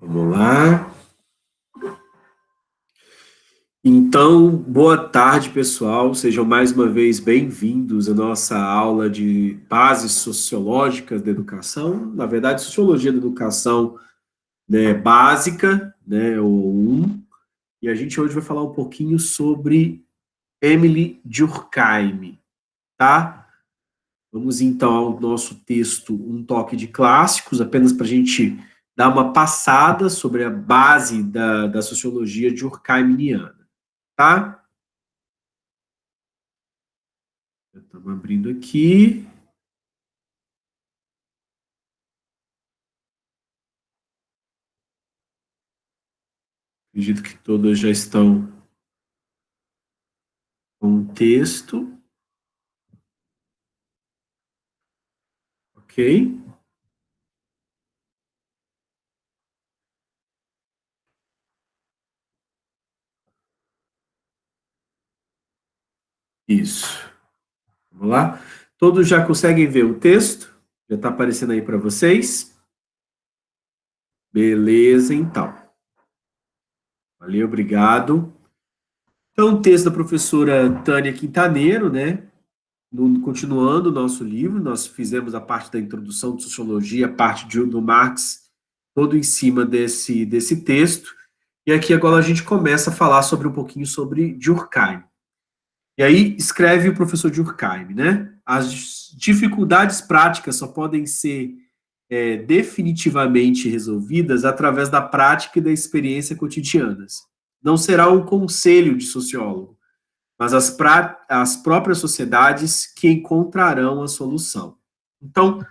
Vamos lá. Então, boa tarde, pessoal. Sejam mais uma vez bem-vindos à nossa aula de bases sociológicas da educação. Na verdade, sociologia da educação, né, básica, né, ou 1. E a gente hoje vai falar um pouquinho sobre Emily Durkheim, tá? Vamos então ao nosso texto Um Toque de Clássicos, apenas para a gente dar uma passada sobre a base da sociologia durkheimiana. Tá? Estamos abrindo aqui. Acredito que todas já estão com o texto. Ok? Isso. Vamos lá? Todos já conseguem ver o texto? Já está aparecendo aí para vocês? Beleza, então. Valeu, obrigado. Então, o texto da professora Tânia Quintaneiro, né? Continuando o nosso livro, nós fizemos a parte da introdução de sociologia, a parte do Marx, todo em cima desse texto. E aqui agora a gente começa a falar sobre um pouquinho sobre Durkheim. E aí escreve o professor Durkheim, né? As dificuldades práticas só podem ser definitivamente resolvidas através da prática e da experiência cotidianas. Não será um conselho de sociólogo, mas as próprias sociedades que encontrarão a solução. Então,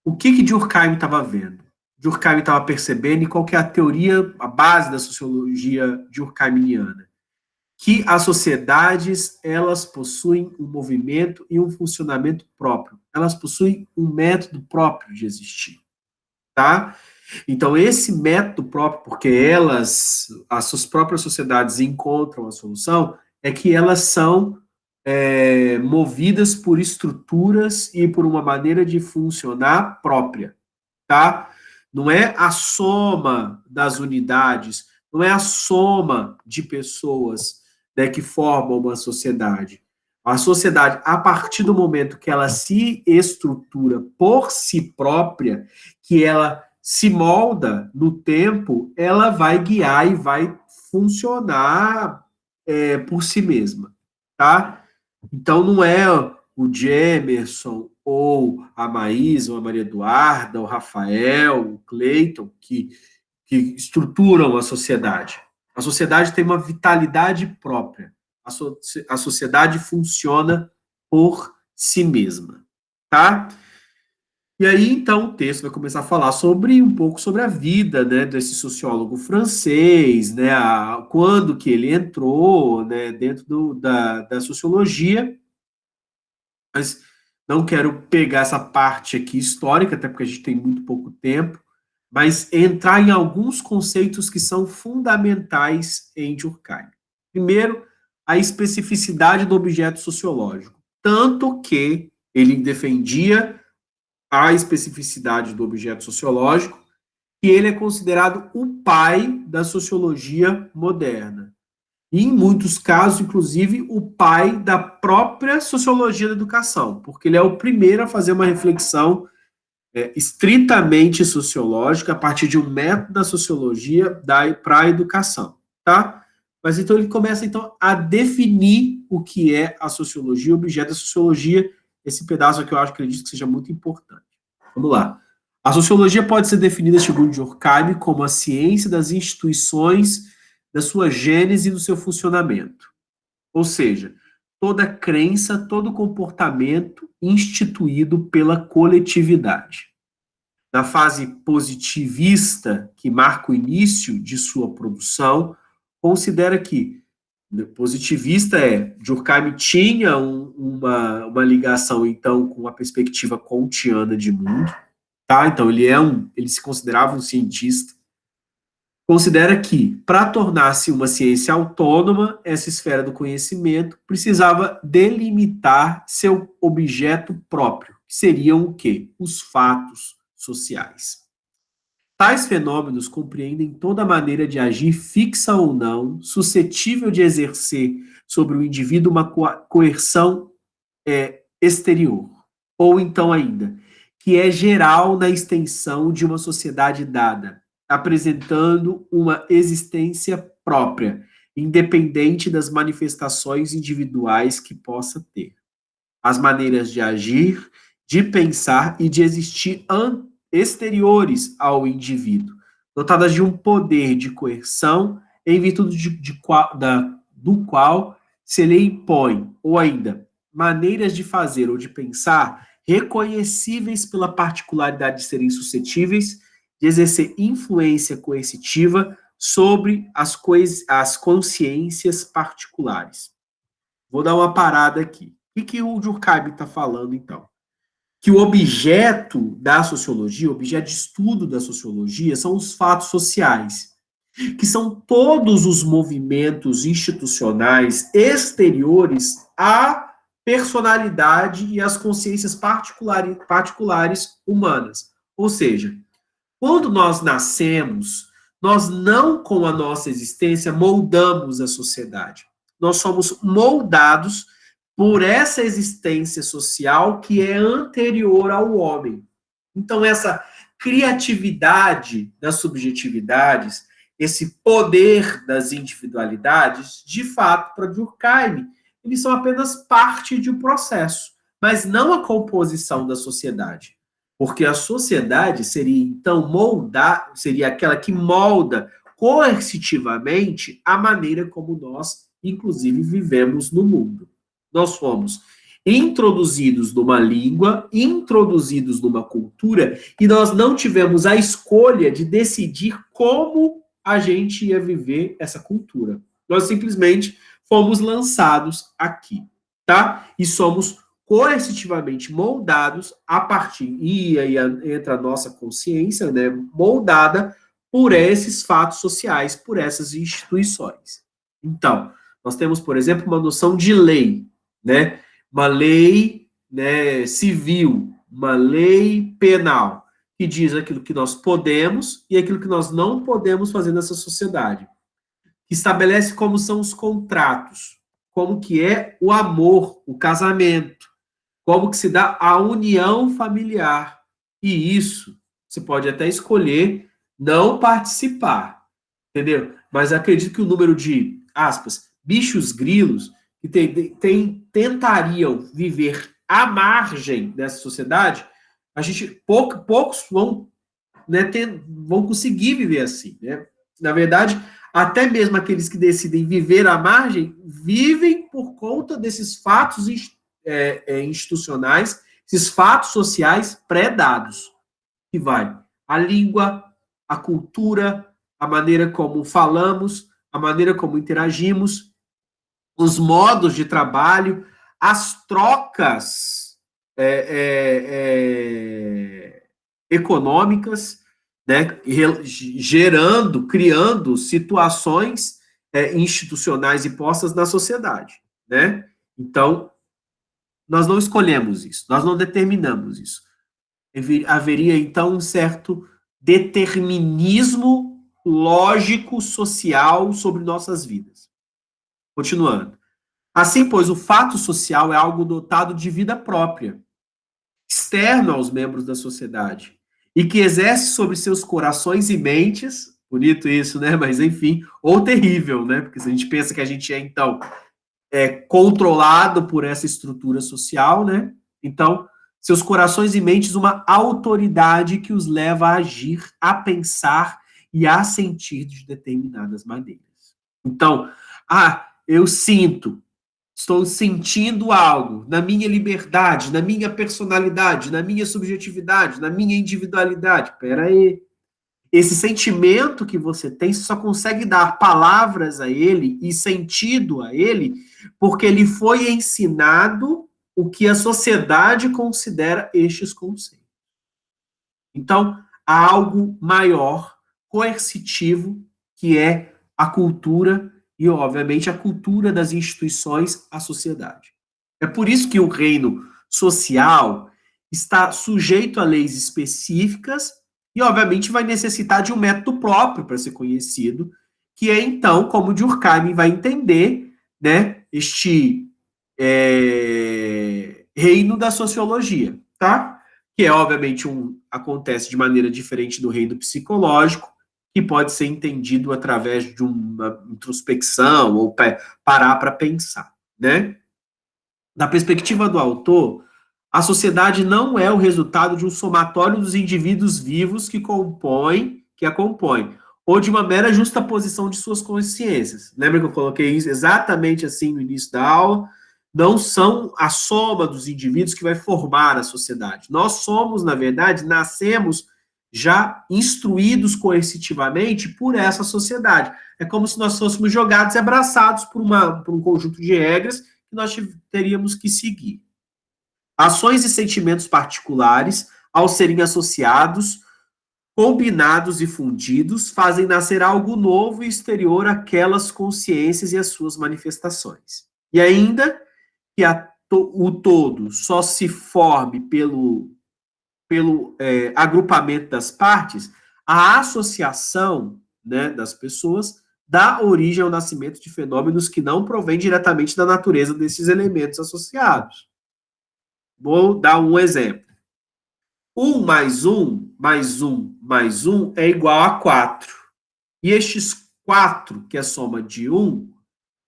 o que Durkheim estava vendo? Durkheim estava percebendo, e qual que é a teoria, a base da sociologia durkheimiana? Que as sociedades, elas possuem um movimento e um funcionamento próprio. Elas possuem um método próprio de existir, tá? Então, esse método próprio, porque as suas próprias sociedades encontram a solução, é que elas são movidas por estruturas e por uma maneira de funcionar própria, tá? Não é a soma das unidades, não é a soma de pessoas, né, que formam uma sociedade. A sociedade, a partir do momento que ela se estrutura por si própria, que ela se molda no tempo, ela vai guiar e vai funcionar por si mesma, tá? Então não é o Jamerson ou a Maísa, ou a Maria Eduarda, o Rafael, o Cleiton, que estruturam a sociedade. A sociedade tem uma vitalidade própria. A sociedade funciona por si mesma, tá? E aí, então, o texto vai começar a falar sobre um pouco sobre a vida, né, desse sociólogo francês, né, quando que ele entrou, né, dentro da sociologia, mas não quero pegar essa parte aqui histórica, até porque a gente tem muito pouco tempo, mas entrar em alguns conceitos que são fundamentais em Durkheim. Primeiro, a especificidade do objeto sociológico, tanto que ele defendia a especificidade do objeto sociológico, e ele é considerado o pai da sociologia moderna. E, em muitos casos, inclusive, o pai da própria sociologia da educação, porque ele é o primeiro a fazer uma reflexão estritamente sociológica a partir de um método da sociologia para a educação, tá? Mas então ele começa então a definir o que é a sociologia, o objeto da sociologia, esse pedaço aqui eu acho que acredito que seja muito importante. Vamos lá. A sociologia pode ser definida, segundo Durkheim, como a ciência das instituições, da sua gênese e do seu funcionamento. Ou seja, toda crença, todo comportamento instituído pela coletividade. Na fase positivista, que marca o início de sua produção, considera que positivista Durkheim tinha uma ligação, então, com a perspectiva kantiana de mundo, tá? Então, ele se considerava um cientista. Considera que, para tornar-se uma ciência autônoma, essa esfera do conhecimento precisava delimitar seu objeto próprio, que seriam o quê? Os fatos sociais. Tais fenômenos compreendem toda maneira de agir, fixa ou não, suscetível de exercer sobre o indivíduo uma coerção exterior. Ou então ainda, que é geral na extensão de uma sociedade dada, apresentando uma existência própria, independente das manifestações individuais que possa ter. As maneiras de agir, de pensar e de existir exteriores ao indivíduo, dotadas de um poder de coerção em virtude do qual se lhe impõe, ou ainda, maneiras de fazer ou de pensar reconhecíveis pela particularidade de serem suscetíveis de exercer influência coercitiva sobre as consciências particulares. Vou dar uma parada aqui. O que o Durkheim está falando, então? Que o objeto da sociologia, o objeto de estudo da sociologia, são os fatos sociais, que são todos os movimentos institucionais exteriores à personalidade e às consciências particulares humanas. Ou seja, quando nós nascemos, nós não, com a nossa existência, moldamos a sociedade. Nós somos moldados por essa existência social que é anterior ao homem. Então, essa criatividade das subjetividades, esse poder das individualidades, de fato, para Durkheim, eles são apenas parte de um processo, mas não a composição da sociedade. Porque a sociedade seria, então, seria aquela que molda coercitivamente a maneira como nós, inclusive, vivemos no mundo. Nós fomos introduzidos numa língua, introduzidos numa cultura, e nós não tivemos a escolha de decidir como a gente ia viver essa cultura. Nós simplesmente fomos lançados aqui, tá? E somos coercitivamente moldados a partir, e aí entra a nossa consciência, né, moldada por esses fatos sociais, por essas instituições. Então, nós temos, por exemplo, uma noção de lei, né? Uma lei, né, civil, uma lei penal, que diz aquilo que nós podemos e aquilo que nós não podemos fazer nessa sociedade. Que estabelece como são os contratos, como que é o amor, o casamento, como que se dá a união familiar. E isso, você pode até escolher não participar, entendeu? Mas acredito que o número de, aspas, bichos grilos que tentariam viver à margem dessa sociedade, a gente, poucos vão, né, vão conseguir viver assim, né? Na verdade, até mesmo aqueles que decidem viver à margem, vivem por conta desses fatos institucionais, esses fatos sociais pré-dados, que vai a língua, a cultura, a maneira como falamos, a maneira como interagimos, os modos de trabalho, as trocas econômicas, né, criando situações institucionais e postas na sociedade, né? Então, nós não escolhemos isso, nós não determinamos isso. Haveria, então, um certo determinismo lógico, social sobre nossas vidas. Continuando. Assim, pois, o fato social é algo dotado de vida própria, externo aos membros da sociedade, e que exerce sobre seus corações e mentes, bonito isso, né? Mas, enfim, ou terrível, né? Porque se a gente pensa que a gente é, então, controlado por essa estrutura social, né? Então, seus corações e mentes, uma autoridade que os leva a agir, a pensar e a sentir de determinadas maneiras. Então, eu estou sentindo algo na minha liberdade, na minha personalidade, na minha subjetividade, na minha individualidade. Espera aí. Esse sentimento que você tem, você só consegue dar palavras a ele e sentido a ele porque ele foi ensinado o que a sociedade considera estes conceitos. Então, há algo maior, coercitivo, que é a cultura e, obviamente, a cultura das instituições, a sociedade. É por isso que o reino social está sujeito a leis específicas e, obviamente, vai necessitar de um método próprio para ser conhecido, que é, então, como Durkheim vai entender, né, este reino da sociologia, tá? Que é, obviamente, acontece de maneira diferente do reino psicológico, que pode ser entendido através de uma introspecção ou parar para pensar, né? Da perspectiva do autor, a sociedade não é o resultado de um somatório dos indivíduos vivos que a compõem, ou de uma mera justaposição de suas consciências. Lembra que eu coloquei isso exatamente assim no início da aula? Não são a soma dos indivíduos que vai formar a sociedade. Nós somos, na verdade, nascemos já instruídos coercitivamente por essa sociedade. É como se nós fôssemos jogados e abraçados por um conjunto de regras que nós teríamos que seguir. Ações e sentimentos particulares, ao serem associados, combinados e fundidos, fazem nascer algo novo e exterior àquelas consciências e às suas manifestações. E ainda que o todo só se forme pelo agrupamento das partes, a associação, né, das pessoas dá origem ao nascimento de fenômenos que não provêm diretamente da natureza desses elementos associados. Vou dar um exemplo. 1 mais 1, mais 1, mais 1 é igual a 4. E estes 4, que é a soma de 1,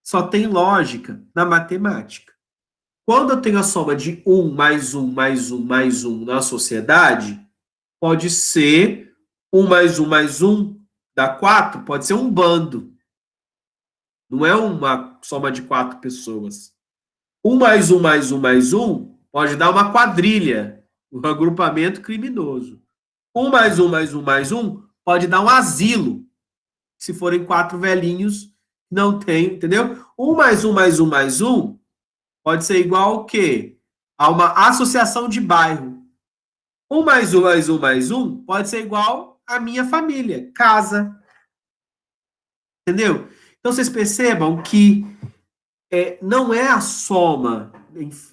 só tem lógica na matemática. Quando eu tenho a soma de 1 mais 1 mais 1 mais 1 na sociedade, pode ser 1 mais 1 dá 4, pode ser um bando. Não é uma soma de 4 pessoas. 1 mais 1 mais 1 mais 1 pode dar uma quadrilha, um agrupamento criminoso. 1 mais 1 mais 1 mais 1 pode dar um asilo, se forem 4 velhinhos, não tem, entendeu? 1 mais 1 mais 1 mais 1 pode ser igual ao quê? A uma associação de bairro. 1 mais 1 mais 1 mais 1 pode ser igual à minha família, casa. Entendeu? Então, vocês percebam que não é a soma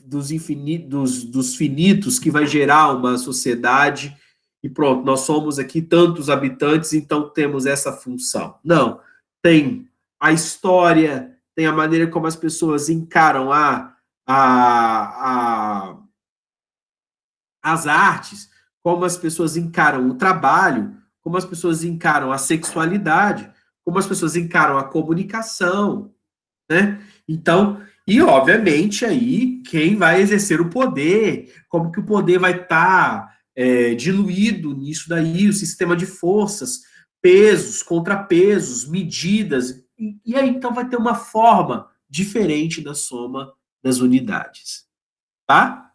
dos finitos que vai gerar uma sociedade e pronto, nós somos aqui tantos habitantes, então temos essa função. Não. Tem a história, tem a maneira como as pessoas encaram as artes, como as pessoas encaram o trabalho, como as pessoas encaram a sexualidade, como as pessoas encaram a comunicação, né? Então, e obviamente aí quem vai exercer o poder, como que o poder vai estar diluído nisso daí, o sistema de forças, pesos, contrapesos, medidas, e aí então vai ter uma forma diferente da soma das unidades, tá?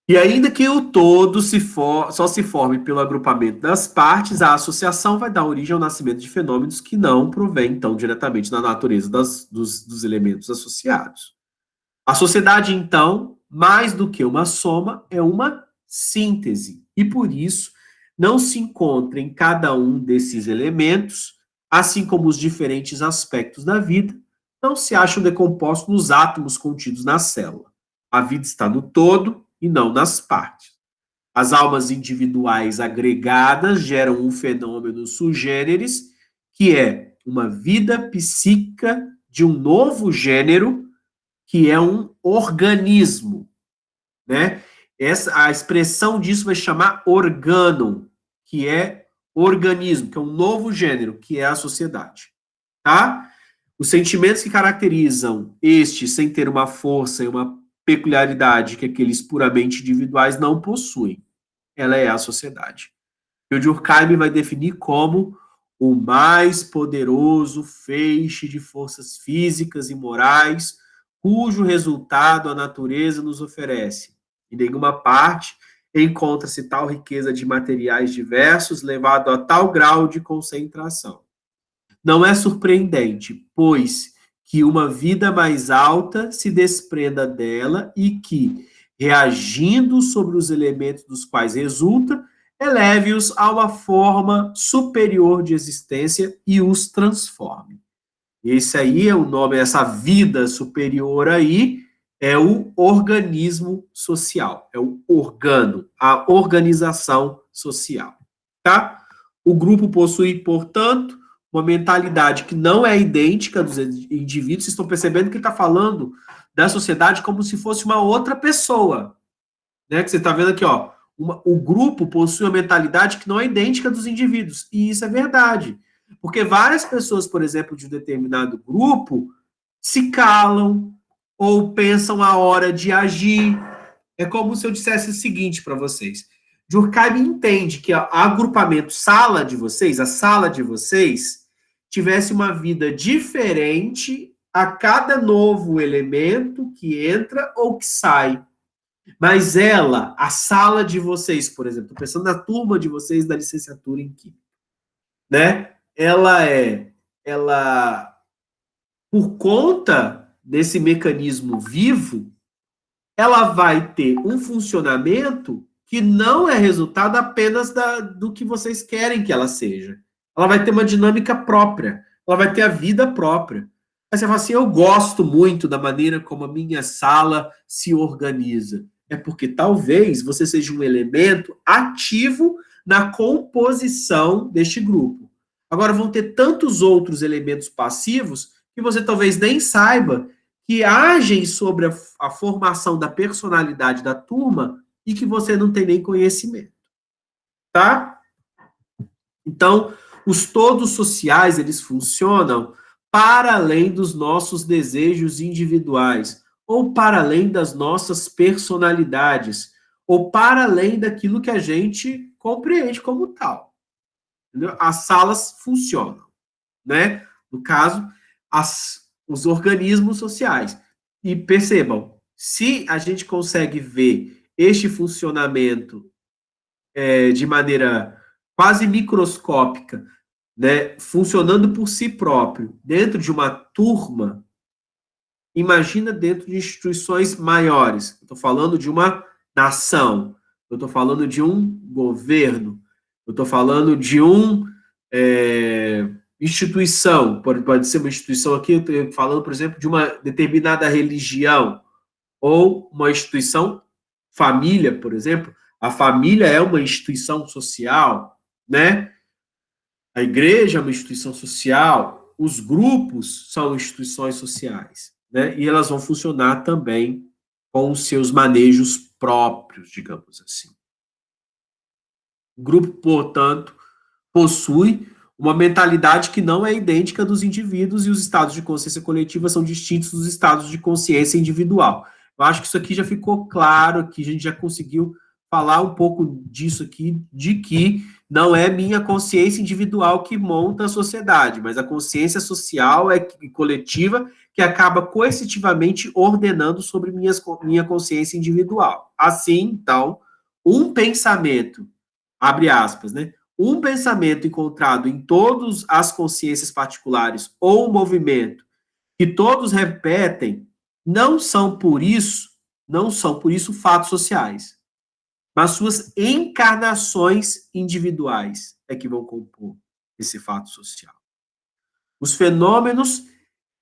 E ainda que o todo só se forme pelo agrupamento das partes, a associação vai dar origem ao nascimento de fenômenos que não provém, então, diretamente da natureza dos elementos associados. A sociedade, então, mais do que uma soma, é uma síntese. E, por isso, não se encontra em cada um desses elementos, assim como os diferentes aspectos da vida, não se acham decompostos nos átomos contidos na célula. A vida está no todo e não nas partes. As almas individuais agregadas geram um fenômeno sui generis, que é uma vida psíquica de um novo gênero, que é um organismo, né? A expressão disso vai chamar organum, que é organismo, que é um novo gênero, que é a sociedade, tá? Os sentimentos que caracterizam este sem ter uma força e uma peculiaridade que aqueles puramente individuais não possuem. Ela é a sociedade. E o Durkheim vai definir como o mais poderoso feixe de forças físicas e morais, cujo resultado a natureza nos oferece. Em nenhuma parte encontra-se tal riqueza de materiais diversos, levado a tal grau de concentração. Não é surpreendente, pois, que uma vida mais alta se desprenda dela e que, reagindo sobre os elementos dos quais resulta, eleve-os a uma forma superior de existência e os transforme. Esse aí é o nome, essa vida superior aí, é o organismo social, é o organo, a organização social, tá? O grupo possui, portanto, uma mentalidade que não é idêntica dos indivíduos. Vocês estão percebendo que ele está falando da sociedade como se fosse uma outra pessoa, né? Que você está vendo aqui, ó, o grupo possui uma mentalidade que não é idêntica dos indivíduos, e isso é verdade, porque várias pessoas, por exemplo, de um determinado grupo, se calam ou pensam a hora de agir. É como se eu dissesse o seguinte para vocês. Durkheim entende que o agrupamento sala de vocês, a sala de vocês, tivesse uma vida diferente a cada novo elemento que entra ou que sai. Mas ela, a sala de vocês, por exemplo, estou pensando na turma de vocês da licenciatura em Química, né? Ela, por conta desse mecanismo vivo, ela vai ter um funcionamento que não é resultado apenas do que vocês querem que ela seja. Ela vai ter uma dinâmica própria, ela vai ter a vida própria. Aí você fala assim, eu gosto muito da maneira como a minha sala se organiza. É porque talvez você seja um elemento ativo na composição deste grupo. Agora vão ter tantos outros elementos passivos que você talvez nem saiba que agem sobre a formação da personalidade da turma e que você não tem nem conhecimento, tá? Então, os todos sociais, eles funcionam para além dos nossos desejos individuais, ou para além das nossas personalidades, ou para além daquilo que a gente compreende como tal. Entendeu? As salas funcionam, né? No caso, os organismos sociais. E percebam, se a gente consegue ver este funcionamento de maneira quase microscópica, né, funcionando por si próprio, dentro de uma turma, imagina dentro de instituições maiores. Estou falando de uma nação, eu estou falando de um governo, eu estou falando de instituição, pode ser uma instituição aqui, eu estou falando, por exemplo, de uma determinada religião, ou uma instituição, família, por exemplo. A família é uma instituição social, né? A igreja é uma instituição social, os grupos são instituições sociais, né? E elas vão funcionar também com os seus manejos próprios, digamos assim. O grupo, portanto, possui uma mentalidade que não é idêntica dos indivíduos e os estados de consciência coletiva são distintos dos estados de consciência individual. Eu acho que isso aqui já ficou claro, que a gente já conseguiu falar um pouco disso aqui, de que não é minha consciência individual que monta a sociedade, mas a consciência social e coletiva que acaba coercitivamente ordenando sobre minha consciência individual. Assim, então, um pensamento, abre aspas, né? Um pensamento encontrado em todas as consciências particulares ou um movimento que todos repetem, não são por isso fatos sociais, mas suas encarnações individuais é que vão compor esse fato social. Os fenômenos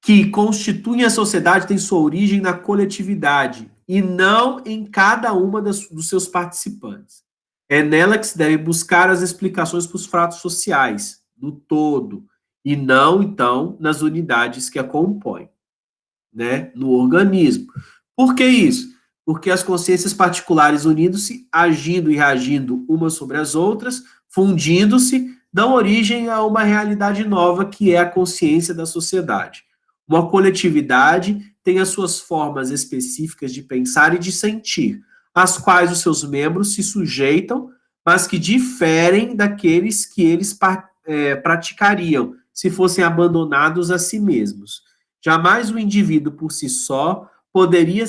que constituem a sociedade têm sua origem na coletividade e não em cada uma dos seus participantes. É nela que se deve buscar as explicações para os fatos sociais, do todo, e não, então, nas unidades que a compõem, né, no organismo. Por que isso? Porque as consciências particulares unindo-se, agindo e reagindo umas sobre as outras, fundindo-se, dão origem a uma realidade nova que é a consciência da sociedade. Uma coletividade tem as suas formas específicas de pensar e de sentir, às quais os seus membros se sujeitam, mas que diferem daqueles que eles praticariam se fossem abandonados a si mesmos. Jamais o indivíduo por si só poderia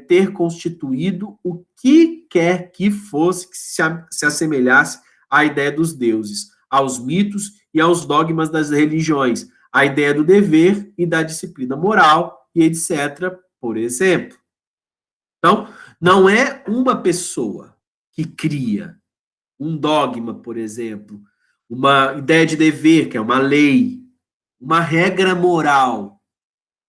ter constituído o que quer que fosse que se assemelhasse à ideia dos deuses, aos mitos e aos dogmas das religiões, à ideia do dever e da disciplina moral e etc., por exemplo. Então, não é uma pessoa que cria um dogma, por exemplo, uma ideia de dever, que é uma lei, uma regra moral.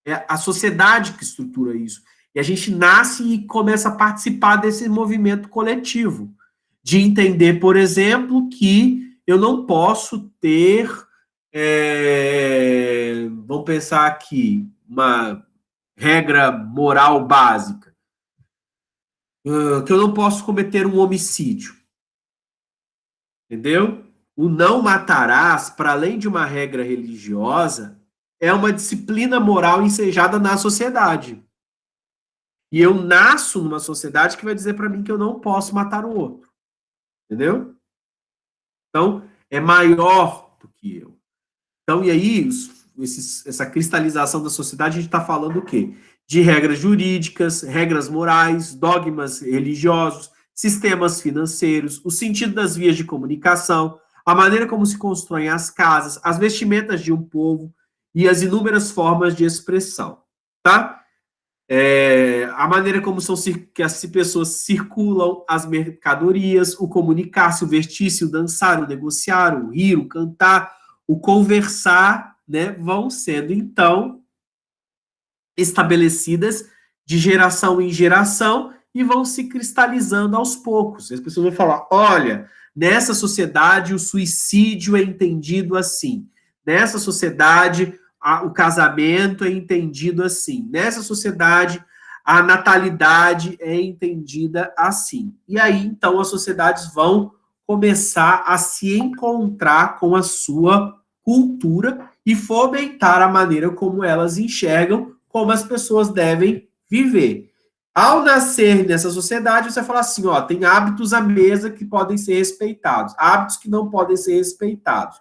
É a sociedade que estrutura isso. E a gente nasce e começa a participar desse movimento coletivo, de entender, por exemplo, que eu não posso ter, vamos pensar aqui, uma regra moral básica, que eu não posso cometer um homicídio, entendeu? O não matarás, para além de uma regra religiosa, é uma disciplina moral ensejada na sociedade. E eu nasço numa sociedade que vai dizer para mim que eu não posso matar o outro. Entendeu? Então, é maior do que eu. Então, e aí, essa cristalização da sociedade, a gente está falando o quê? De regras jurídicas, regras morais, dogmas religiosos, sistemas financeiros, o sentido das vias de comunicação, a maneira como se constroem as casas, as vestimentas de um povo e as inúmeras formas de expressão, tá? A maneira como são que as pessoas circulam as mercadorias, o comunicar-se, o vestir-se, o dançar, o negociar, o rir, o cantar, o conversar, né, vão sendo, então, estabelecidas de geração em geração e vão se cristalizando aos poucos. As pessoas vão falar, olha, nessa sociedade o suicídio é entendido assim, nessa sociedade o casamento é entendido assim, nessa sociedade a natalidade é entendida assim. E aí, então, as sociedades vão começar a se encontrar com a sua cultura e fomentar a maneira como elas enxergam como as pessoas devem viver. Ao nascer nessa sociedade, você fala assim, ó, tem hábitos à mesa que podem ser respeitados, hábitos que não podem ser respeitados,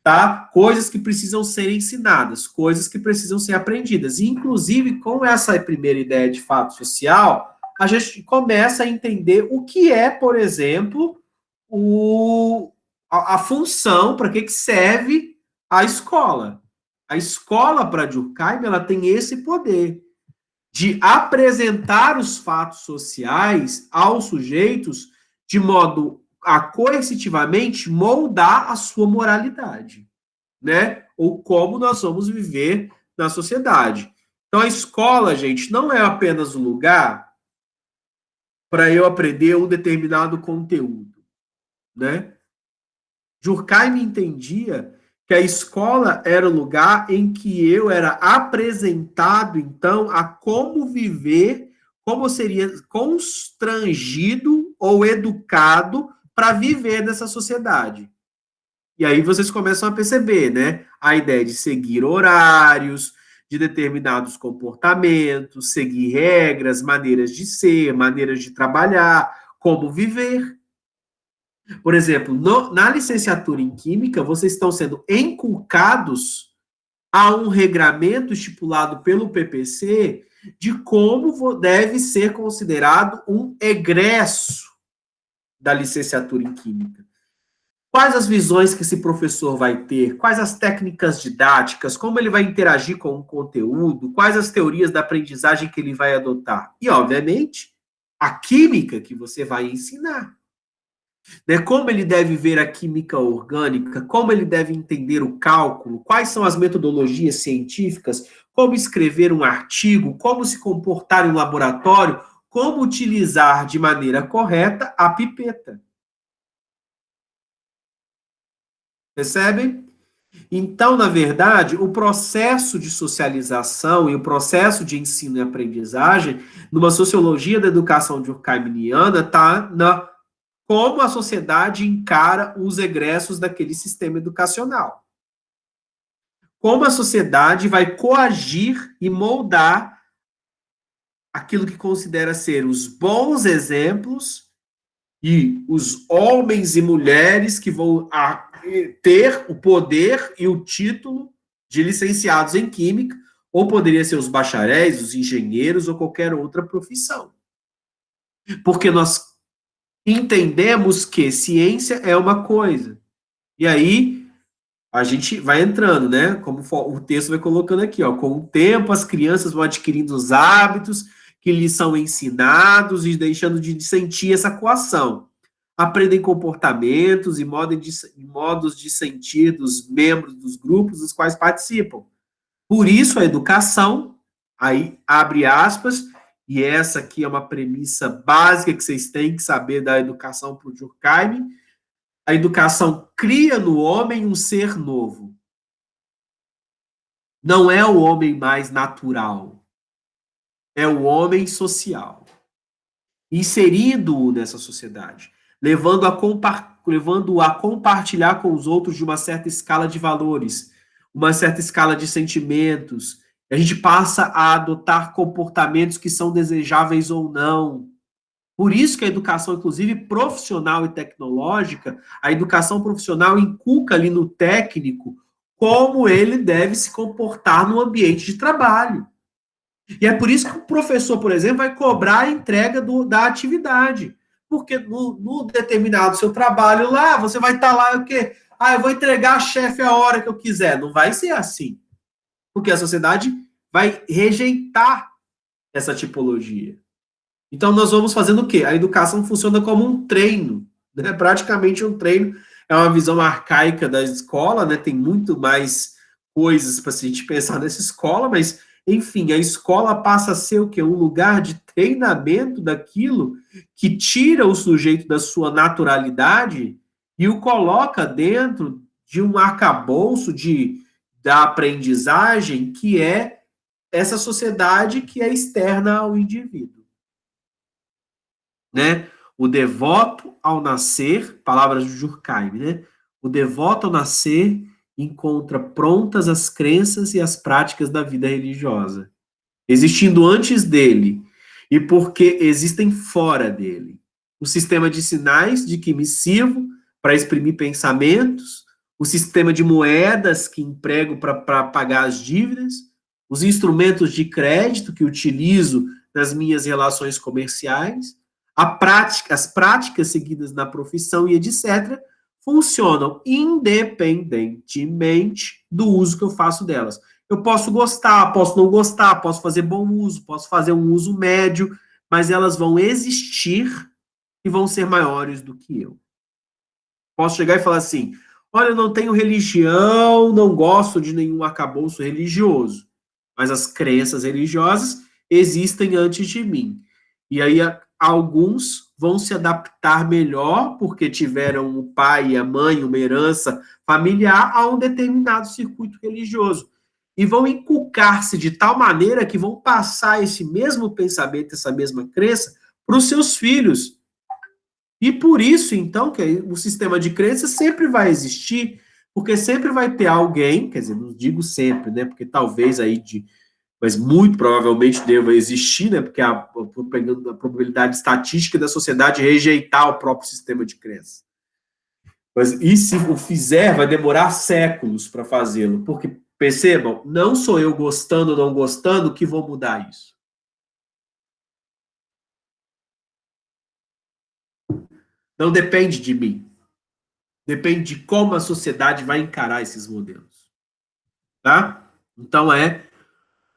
tá? Coisas que precisam ser ensinadas, coisas que precisam ser aprendidas. E, inclusive, com essa primeira ideia de fato social, a gente começa a entender o que é, por exemplo, a função, para que serve a escola. A escola, para Durkheim, ela tem esse poder de apresentar os fatos sociais aos sujeitos de modo a coercitivamente moldar a sua moralidade, né? Ou como nós vamos viver na sociedade. Então, a escola, gente, não é apenas um lugar para eu aprender um determinado conteúdo, né? Durkheim entendia que a escola era o lugar em que eu era apresentado, então, a como viver, como seria constrangido ou educado para viver nessa sociedade. E aí vocês começam a perceber, né? A ideia de seguir horários, de determinados comportamentos, seguir regras, maneiras de ser, maneiras de trabalhar, como viver. Por exemplo, na licenciatura em Química, vocês estão sendo inculcados a um regramento estipulado pelo PPC de como deve ser considerado um egresso da licenciatura em Química. Quais as visões que esse professor vai ter, quais as técnicas didáticas, como ele vai interagir com o conteúdo, quais as teorias da aprendizagem que ele vai adotar. E, obviamente, a química que você vai ensinar. Né, como ele deve ver a química orgânica, como ele deve entender o cálculo, quais são as metodologias científicas, como escrever um artigo, como se comportar em um laboratório, como utilizar de maneira correta a pipeta. Percebem? Então, na verdade, o processo de socialização e o processo de ensino e aprendizagem, numa sociologia da educação durkheimiana, está na como a sociedade encara os egressos daquele sistema educacional. Como a sociedade vai coagir e moldar aquilo que considera ser os bons exemplos e os homens e mulheres que vão ter o poder e o título de licenciados em química, ou poderia ser os bacharéis, os engenheiros ou qualquer outra profissão. Porque nós entendemos que ciência é uma coisa. E aí a gente vai entrando, né? Como o texto vai colocando aqui, ó. Com o tempo, as crianças vão adquirindo os hábitos que lhes são ensinados e deixando de sentir essa coação. Aprendem comportamentos e modos de sentir dos membros dos grupos dos quais participam. Por isso, a educação, aí abre aspas, e essa aqui é uma premissa básica que vocês têm que saber da educação para o Durkheim, a educação cria no homem um ser novo. Não é o homem mais natural, é o homem social, inserindo-o nessa sociedade, levando-o a compartilhar com os outros de uma certa escala de valores, uma certa escala de sentimentos. A gente passa a adotar comportamentos que são desejáveis ou não. Por isso que a educação, inclusive profissional e tecnológica, a educação profissional inculca ali no técnico como ele deve se comportar no ambiente de trabalho. E é por isso que o professor, por exemplo, vai cobrar a entrega da atividade. Porque no determinado seu trabalho lá, você vai estar lá o quê? Ah, eu vou entregar a chefe a hora que eu quiser. Não vai ser assim. Porque a sociedade vai rejeitar essa tipologia. Então, nós vamos fazendo o quê? A educação funciona como um treino, né? Praticamente um treino. É uma visão arcaica da escola, né? Tem muito mais coisas para a gente pensar nessa escola, mas, enfim, a escola passa a ser o quê? Um lugar de treinamento daquilo que tira o sujeito da sua naturalidade e o coloca dentro de um arcabouço da aprendizagem que é essa sociedade que é externa ao indivíduo. Né? O devoto ao nascer, palavras de Durkheim, né? O devoto ao nascer encontra prontas as crenças e as práticas da vida religiosa, existindo antes dele e porque existem fora dele. O sistema de sinais de que me sirvo para exprimir pensamentos, o sistema de moedas que emprego para pagar as dívidas, os instrumentos de crédito que utilizo nas minhas relações comerciais, as práticas seguidas na profissão e etc., funcionam independentemente do uso que eu faço delas. Eu posso gostar, posso não gostar, posso fazer bom uso, posso fazer um uso médio, mas elas vão existir e vão ser maiores do que eu. Posso chegar e falar assim: olha, eu não tenho religião, não gosto de nenhum arcabouço religioso, mas as crenças religiosas existem antes de mim. E aí alguns vão se adaptar melhor porque tiveram o pai e a mãe, uma herança familiar a um determinado circuito religioso. E vão inculcar-se de tal maneira que vão passar esse mesmo pensamento, essa mesma crença para os seus filhos. E por isso, então, que o sistema de crença sempre vai existir, porque sempre vai ter alguém, quer dizer, não digo sempre, né, porque talvez aí mas muito provavelmente deva existir, né, porque a probabilidade estatística da sociedade rejeitar o próprio sistema de crença. Mas e se o fizer, vai demorar séculos para fazê-lo, porque, percebam, não sou eu gostando ou não gostando que vou mudar isso. Não depende de mim. Depende de como a sociedade vai encarar esses modelos. Tá? Então, é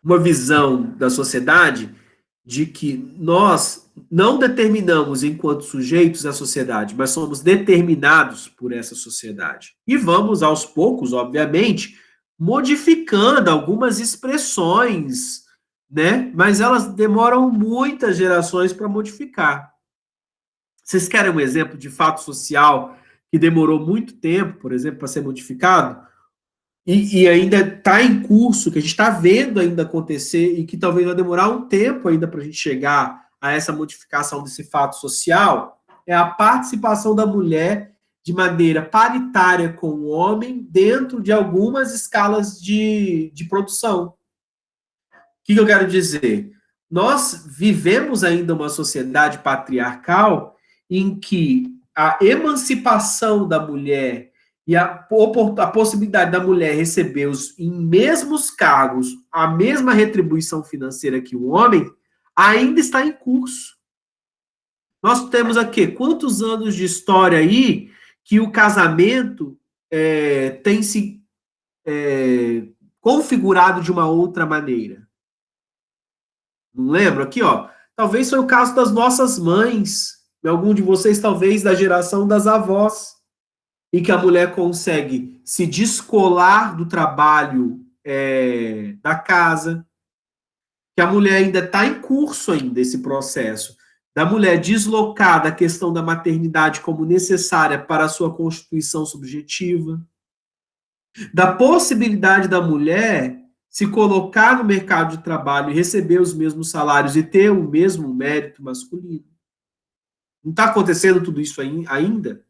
uma visão da sociedade de que nós não determinamos enquanto sujeitos a sociedade, mas somos determinados por essa sociedade. E vamos, aos poucos, obviamente, modificando algumas expressões, né? Mas elas demoram muitas gerações para modificar. Vocês querem um exemplo de fato social que demorou muito tempo, por exemplo, para ser modificado? E ainda está em curso, que a gente está vendo ainda acontecer e que talvez vai demorar um tempo ainda para a gente chegar a essa modificação desse fato social, é a participação da mulher de maneira paritária com o homem dentro de algumas escalas de produção. O que eu quero dizer? Nós vivemos ainda uma sociedade patriarcal em que a emancipação da mulher e a possibilidade da mulher receber em mesmos cargos a mesma retribuição financeira que o homem ainda está em curso. Nós temos aqui quantos anos de história aí que o casamento tem se configurado de uma outra maneira. Não lembro? Aqui, ó. Talvez foi o caso das nossas mães, de algum de vocês, talvez da geração das avós, em que a mulher consegue se descolar do trabalho da casa, que a mulher ainda está em curso ainda esse processo, da mulher deslocar da questão da maternidade como necessária para a sua constituição subjetiva, da possibilidade da mulher se colocar no mercado de trabalho e receber os mesmos salários e ter o mesmo mérito masculino. Não está acontecendo tudo isso ainda?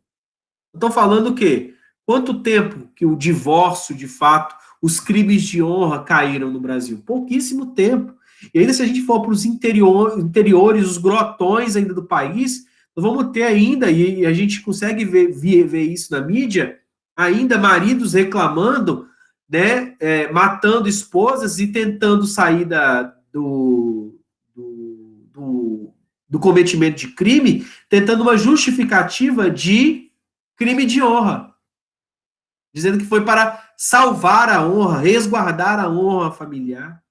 Estou falando o quê? Quanto tempo que o divórcio, de fato, os crimes de honra caíram no Brasil? Pouquíssimo tempo. E ainda se a gente for para os interiores, os grotões ainda do país, nós vamos ter ainda, e a gente consegue ver isso na mídia, ainda maridos reclamando, né, matando esposas e tentando sair do cometimento de crime, tentando uma justificativa de crime de honra, dizendo que foi para salvar a honra, resguardar a honra familiar.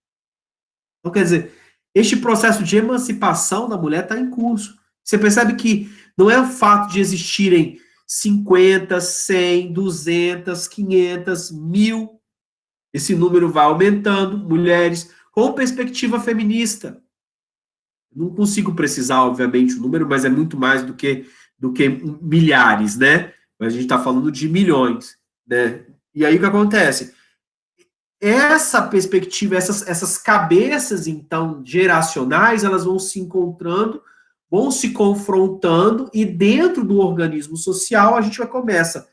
Então, quer dizer, este processo de emancipação da mulher está em curso. Você percebe que não é o fato de existirem 50, 100, 200, 500, 1000, esse número vai aumentando, mulheres com perspectiva feminista. Não consigo precisar, obviamente, o número, mas é muito mais do que milhares, né? Mas a gente está falando de milhões, né? E aí o que acontece? Essa perspectiva, essas cabeças, então, geracionais, elas vão se encontrando, vão se confrontando, e dentro do organismo social, a gente vai começar,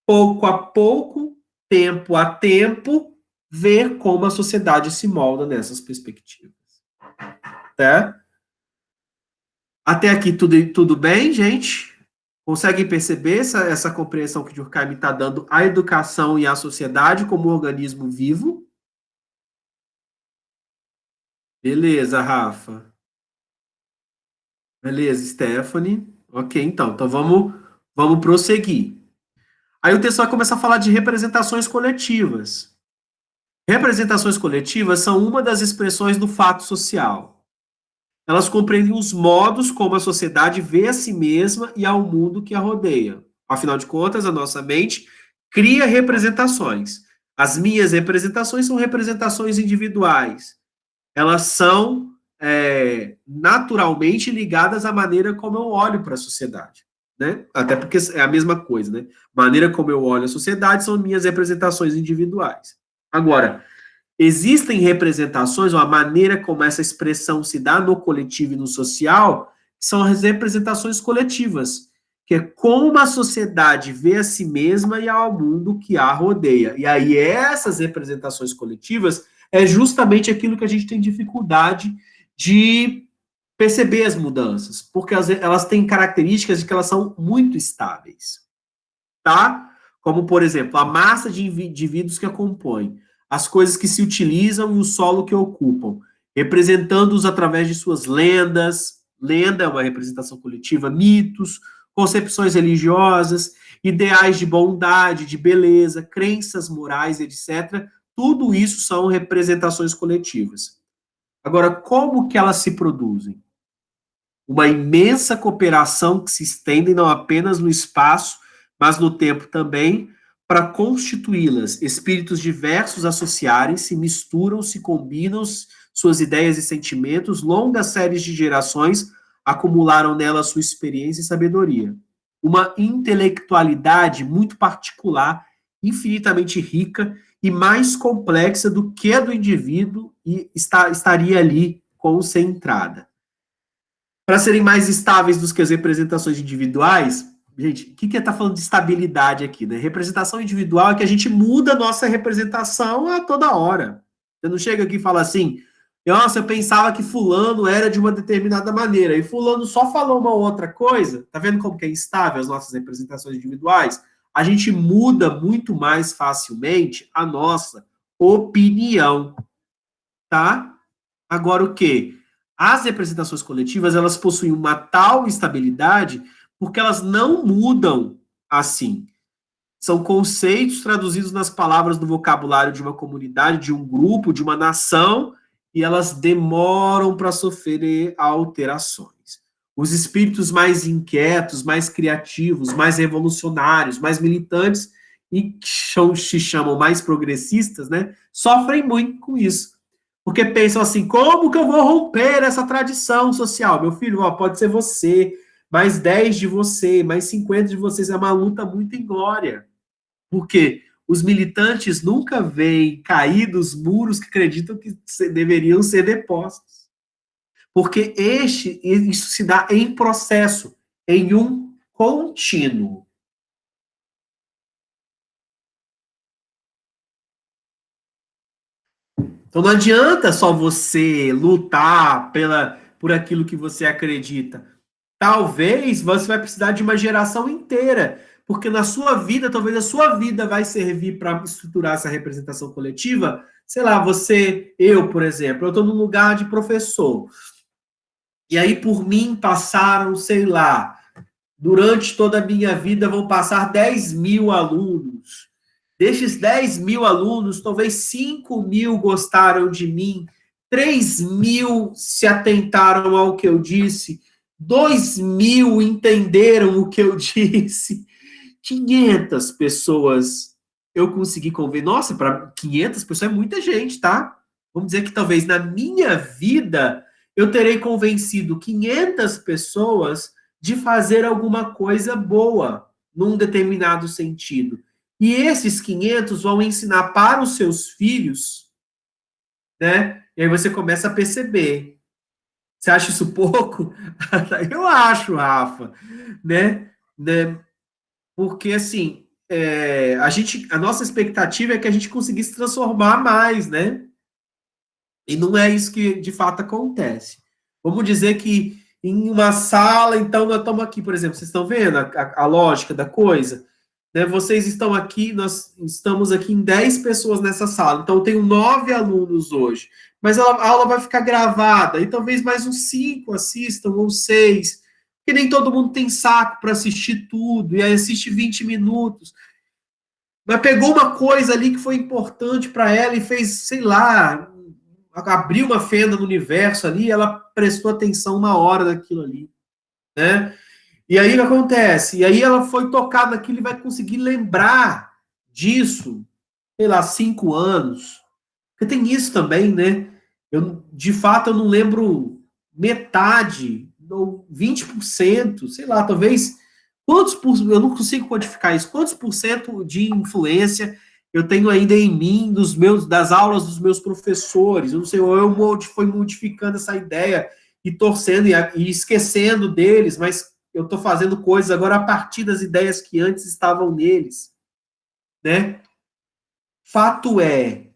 pouco a pouco, tempo a tempo, ver como a sociedade se molda nessas perspectivas. Tá? Até aqui tudo bem, gente? Conseguem perceber essa compreensão que Durkheim está dando à educação e à sociedade como um organismo vivo? Beleza, Rafa. Beleza, Stephanie. Ok, então vamos prosseguir. Aí o texto vai começar a falar de representações coletivas. Representações coletivas são uma das expressões do fato social. Elas compreendem os modos como a sociedade vê a si mesma e ao mundo que a rodeia. Afinal de contas, a nossa mente cria representações. As minhas representações são representações individuais. Elas são naturalmente ligadas à maneira como eu olho para a sociedade. Né? Até porque é a mesma coisa. Né? Maneira como eu olho a sociedade são minhas representações individuais. Agora, existem representações, ou a maneira como essa expressão se dá no coletivo e no social, são as representações coletivas, que é como a sociedade vê a si mesma e ao mundo que a rodeia. E aí essas representações coletivas é justamente aquilo que a gente tem dificuldade de perceber as mudanças, porque elas têm características de que elas são muito estáveis, tá? Como, por exemplo, a massa de indivíduos que a compõem, as coisas que se utilizam e o solo que ocupam, representando-os através de suas lendas, lenda é uma representação coletiva, mitos, concepções religiosas, ideais de bondade, de beleza, crenças morais, etc. Tudo isso são representações coletivas. Agora, como que elas se produzem? Uma imensa cooperação que se estende não apenas no espaço, mas no tempo também, para constituí-las. Espíritos diversos associarem-se, misturam, se combinam suas ideias e sentimentos, longas séries de gerações acumularam nela sua experiência e sabedoria. Uma intelectualidade muito particular, infinitamente rica e mais complexa do que a do indivíduo e estaria ali concentrada. Para serem mais estáveis do que as representações individuais, gente, o que está falando de estabilidade aqui? Né? Representação individual é que a gente muda a nossa representação a toda hora. Você não chega aqui e fala assim, nossa, eu pensava que fulano era de uma determinada maneira, e fulano só falou uma outra coisa. Tá vendo como que é instável as nossas representações individuais? A gente muda muito mais facilmente a nossa opinião, tá? Agora o quê? As representações coletivas, elas possuem uma tal estabilidade porque elas não mudam assim. São conceitos traduzidos nas palavras do vocabulário de uma comunidade, de um grupo, de uma nação, e elas demoram para sofrer alterações. Os espíritos mais inquietos, mais criativos, mais revolucionários, mais militantes, e que se chamam mais progressistas, né, sofrem muito com isso. Porque pensam assim, como que eu vou romper essa tradição social? Meu filho, ó, pode ser você, mais 10 de você, mais 50 de vocês, é uma luta muito inglória. Porque os militantes nunca veem cair dos muros que acreditam que deveriam ser depostos. Porque isso se dá em processo, em um contínuo. Então não adianta só você lutar por aquilo que você acredita. Talvez você vai precisar de uma geração inteira, porque na sua vida, talvez a sua vida vai servir para estruturar essa representação coletiva. Sei lá, eu, por exemplo, eu estou num lugar de professor. E aí, por mim, passaram, sei lá, durante toda a minha vida vão passar 10 mil alunos. Destes 10 mil alunos, talvez 5 mil gostaram de mim, 3 mil se atentaram ao que eu disse, 2 mil entenderam o que eu disse, 500 pessoas eu consegui convencer. Nossa, para 500 pessoas é muita gente, tá? Vamos dizer que talvez na minha vida eu terei convencido 500 pessoas de fazer alguma coisa boa num determinado sentido. E esses 500 vão ensinar para os seus filhos, né? E aí você começa a perceber. Você acha isso pouco? Eu acho, Rafa, né? Porque assim, a nossa expectativa é que a gente conseguisse transformar mais, né? E não é isso que de fato acontece. Vamos dizer que em uma sala, então nós estamos aqui, por exemplo, vocês estão vendo a lógica da coisa? Né? Vocês estão aqui, nós estamos aqui em 10 pessoas nessa sala, então eu tenho 9 alunos hoje. Mas a aula vai ficar gravada, e talvez mais uns 5 assistam, ou 6, porque nem todo mundo tem saco para assistir tudo, e aí assiste 20 minutos. Mas pegou uma coisa ali que foi importante para ela e fez, sei lá, abriu uma fenda no universo ali, ela prestou atenção 1 hora naquilo ali, né? E aí o que acontece? E aí ela foi tocada naquilo e vai conseguir lembrar disso, sei lá, 5 anos. Porque tem isso também, né? De fato, eu não lembro metade, ou 20%, sei lá, talvez. Eu não consigo quantificar isso. Quantos por cento de influência eu tenho ainda em mim das aulas dos meus professores? Eu não sei, ou eu fui modificando essa ideia e torcendo e esquecendo deles, mas eu estou fazendo coisas agora a partir das ideias que antes estavam neles, né? Fato é,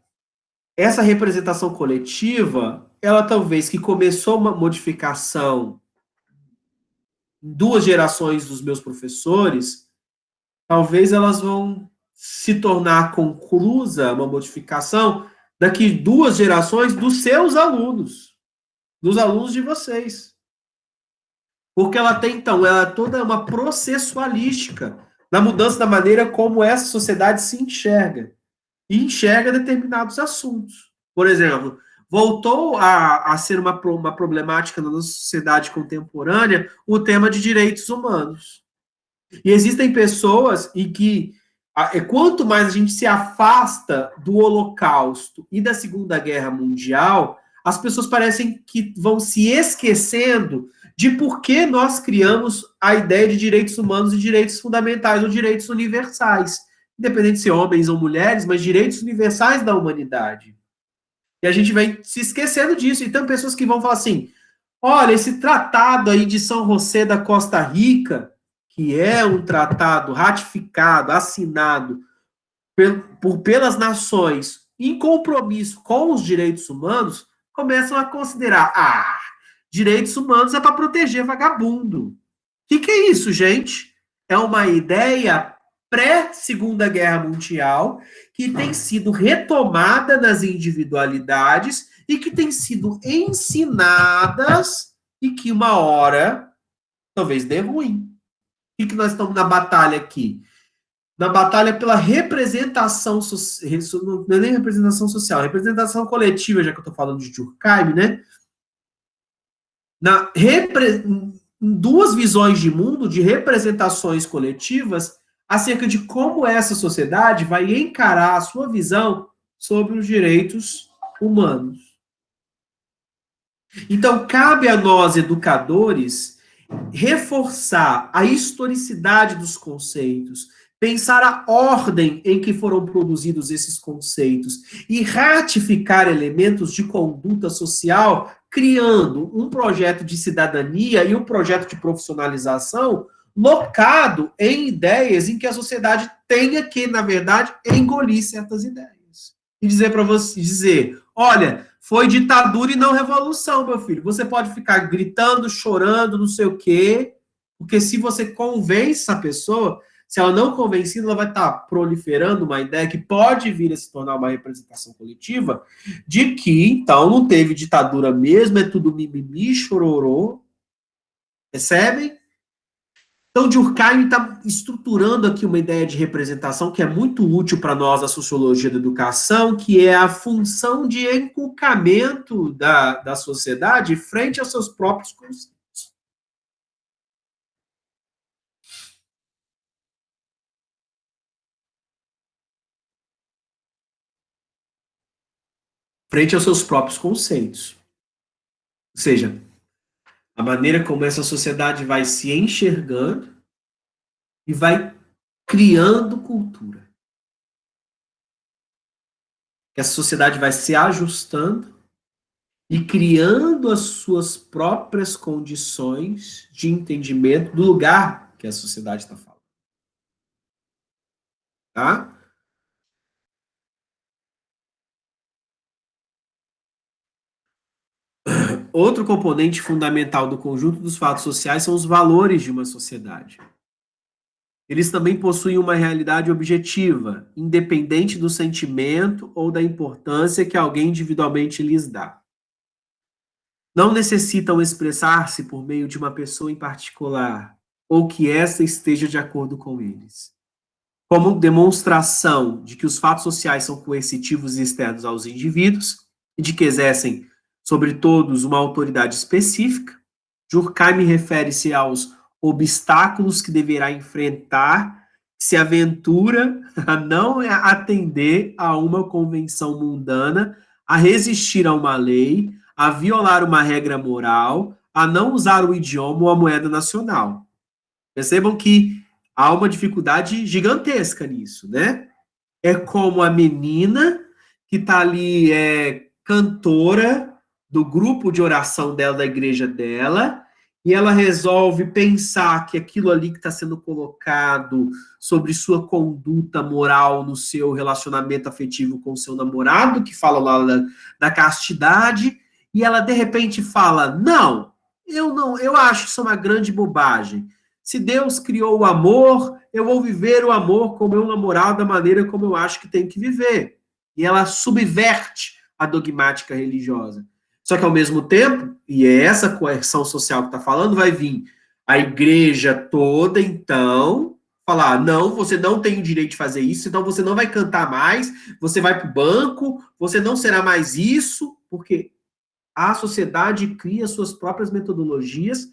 essa representação coletiva, ela talvez que começou uma modificação em 2 gerações dos meus professores, talvez elas vão se tornar conclusa, uma modificação, daqui 2 gerações dos seus alunos, dos alunos de vocês. Porque ela é toda uma processualística na mudança da maneira como essa sociedade se enxerga. E enxerga determinados assuntos. Por exemplo, voltou a ser uma problemática na nossa sociedade contemporânea o tema de direitos humanos. E existem pessoas em que, quanto mais a gente se afasta do Holocausto e da Segunda Guerra Mundial, as pessoas parecem que vão se esquecendo de por que nós criamos a ideia de direitos humanos e direitos fundamentais ou direitos universais. Independente de ser homens ou mulheres, mas direitos universais da humanidade. E a gente vai se esquecendo disso. E tem pessoas que vão falar assim, olha, esse tratado aí de São José da Costa Rica, que é um tratado ratificado, assinado pelas nações em compromisso com os direitos humanos, começam a considerar, direitos humanos é para proteger vagabundo. O que é isso, gente? É uma ideia pré-Segunda Guerra Mundial que tem sido retomada nas individualidades e que tem sido ensinadas e que uma hora talvez dê ruim. O que nós estamos na batalha aqui? Na batalha pela representação social, não é nem representação social, representação coletiva, já que eu estou falando de Durkheim, né? Em 2 visões de mundo, de representações coletivas, acerca de como essa sociedade vai encarar a sua visão sobre os direitos humanos. Então, cabe a nós, educadores, reforçar a historicidade dos conceitos, pensar a ordem em que foram produzidos esses conceitos e ratificar elementos de conduta social, criando um projeto de cidadania e um projeto de profissionalização locado em ideias em que a sociedade tenha que, na verdade, engolir certas ideias. E dizer para você, dizer, olha, foi ditadura e não revolução, meu filho. Você pode ficar gritando, chorando, não sei o quê, porque se você convence a pessoa, se ela não convencida, ela vai estar proliferando uma ideia que pode vir a se tornar uma representação coletiva, de que, então, não teve ditadura mesmo, é tudo mimimi, chororô. Percebem? Então, Durkheim está estruturando aqui uma ideia de representação que é muito útil para nós, a sociologia da educação, que é a função de enculcamento da sociedade frente aos seus próprios conceitos. Frente aos seus próprios conceitos. Ou seja, a maneira como essa sociedade vai se enxergando e vai criando cultura. Que essa sociedade vai se ajustando e criando as suas próprias condições de entendimento do lugar que a sociedade está falando. Tá? Outro componente fundamental do conjunto dos fatos sociais são os valores de uma sociedade. Eles também possuem uma realidade objetiva, independente do sentimento ou da importância que alguém individualmente lhes dá. Não necessitam expressar-se por meio de uma pessoa em particular, ou que essa esteja de acordo com eles. Como demonstração de que os fatos sociais são coercitivos e externos aos indivíduos, e de que exercem sobre todos uma autoridade específica, Durkheim refere-se aos obstáculos que deverá enfrentar se aventura a não atender a uma convenção mundana, a resistir a uma lei, a violar uma regra moral, a não usar o idioma ou a moeda nacional. Percebam que há uma dificuldade gigantesca nisso, né? É como a menina que está ali, cantora do grupo de oração dela, da igreja dela, e ela resolve pensar que aquilo ali que está sendo colocado sobre sua conduta moral no seu relacionamento afetivo com o seu namorado, que fala lá da castidade, e ela de repente fala, não, eu acho que isso é uma grande bobagem. Se Deus criou o amor, eu vou viver o amor com o meu namorado da maneira como eu acho que tem que viver. E ela subverte a dogmática religiosa. Só que, ao mesmo tempo, e é essa coerção social que está falando, vai vir a igreja toda, então, falar, não, você não tem o direito de fazer isso, então você não vai cantar mais, você vai para o banco, você não será mais isso, porque a sociedade cria suas próprias metodologias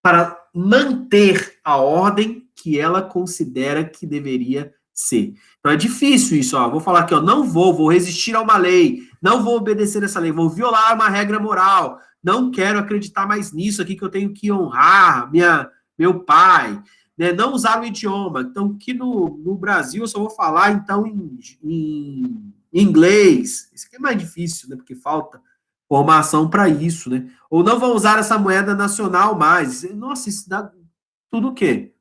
para manter a ordem que ela considera que deveria ser. Então é difícil isso, ó. Vou falar aqui, ó, não vou resistir a uma lei, não vou obedecer essa lei, vou violar uma regra moral, não quero acreditar mais nisso aqui que eu tenho que honrar meu pai, né? Não usar o idioma. Então, aqui no Brasil eu só vou falar então em inglês. Isso aqui é mais difícil, né? Porque falta formação para isso, né? Ou não vão usar essa moeda nacional mais. Nossa, isso dá tudo o quê?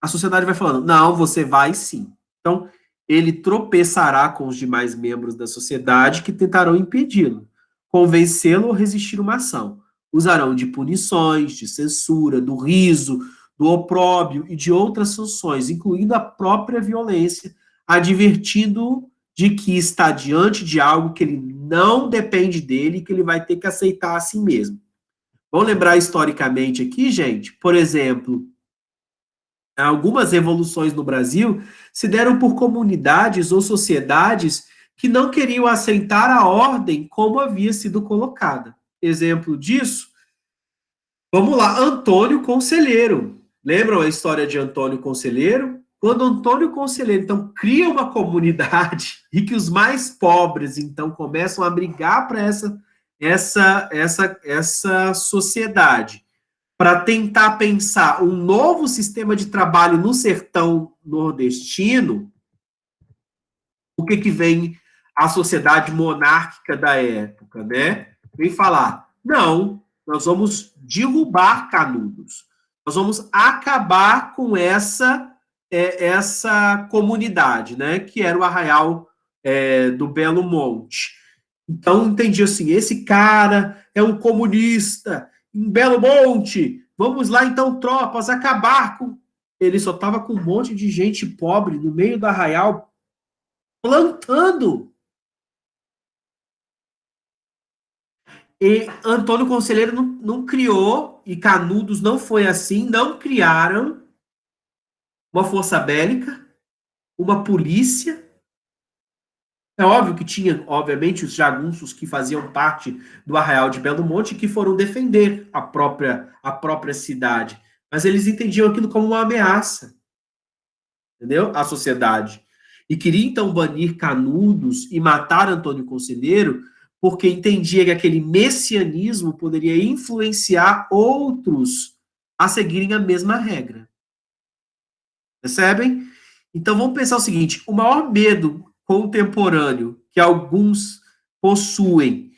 A sociedade vai falando, não, você vai sim. Então, ele tropeçará com os demais membros da sociedade que tentarão impedi-lo, convencê-lo ou resistir uma ação. Usarão de punições, de censura, do riso, do opróbrio e de outras sanções, incluindo a própria violência, advertindo de que está diante de algo que ele não depende dele e que ele vai ter que aceitar a si mesmo. Vamos lembrar historicamente aqui, gente, por exemplo, algumas revoluções no Brasil se deram por comunidades ou sociedades que não queriam aceitar a ordem como havia sido colocada. Exemplo disso, vamos lá, Antônio Conselheiro. Lembram a história de Antônio Conselheiro? Quando Antônio Conselheiro, então, cria uma comunidade e que os mais pobres, então, começam a brigar para essa essa sociedade para tentar pensar um novo sistema de trabalho no sertão nordestino, o que vem a sociedade monárquica da época, né? Vem falar, não, nós vamos derrubar Canudos, nós vamos acabar com essa comunidade, né? Que era o Arraial do Belo Monte. Então, entendi assim, esse cara é um comunista em Belo Monte, vamos lá então, tropas, acabar com... Ele só estava com um monte de gente pobre no meio do arraial, plantando. E Antônio Conselheiro não criou, e Canudos não foi assim, não criaram uma força bélica, uma polícia. É óbvio que tinha, obviamente, os jagunços que faziam parte do Arraial de Belo Monte que foram defender a própria cidade. Mas eles entendiam aquilo como uma ameaça, entendeu? À sociedade. E queria, então, banir Canudos e matar Antônio Conselheiro porque entendia que aquele messianismo poderia influenciar outros a seguirem a mesma regra. Percebem? Então vamos pensar o seguinte: o maior medo contemporâneo que alguns possuem,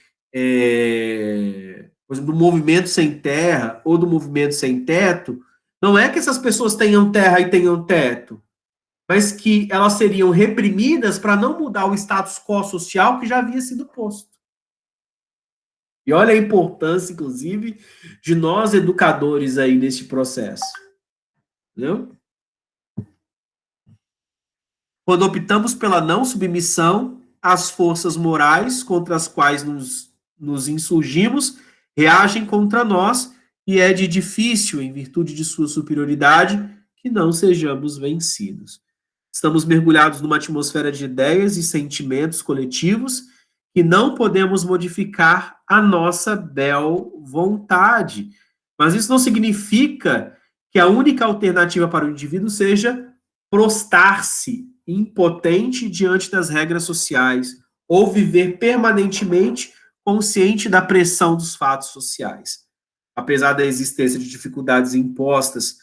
por exemplo, do movimento sem terra ou do movimento sem teto, não é que essas pessoas tenham terra e tenham teto, mas que elas seriam reprimidas para não mudar o status quo social que já havia sido posto. E olha a importância, inclusive, de nós educadores aí neste processo. Entendeu? Quando optamos pela não submissão, as forças morais contra as quais nos insurgimos reagem contra nós e é de difícil, em virtude de sua superioridade, que não sejamos vencidos. Estamos mergulhados numa atmosfera de ideias e sentimentos coletivos que não podemos modificar a nossa bel vontade. Mas isso não significa que a única alternativa para o indivíduo seja prostrar-se impotente diante das regras sociais ou viver permanentemente consciente da pressão dos fatos sociais. Apesar da existência de dificuldades impostas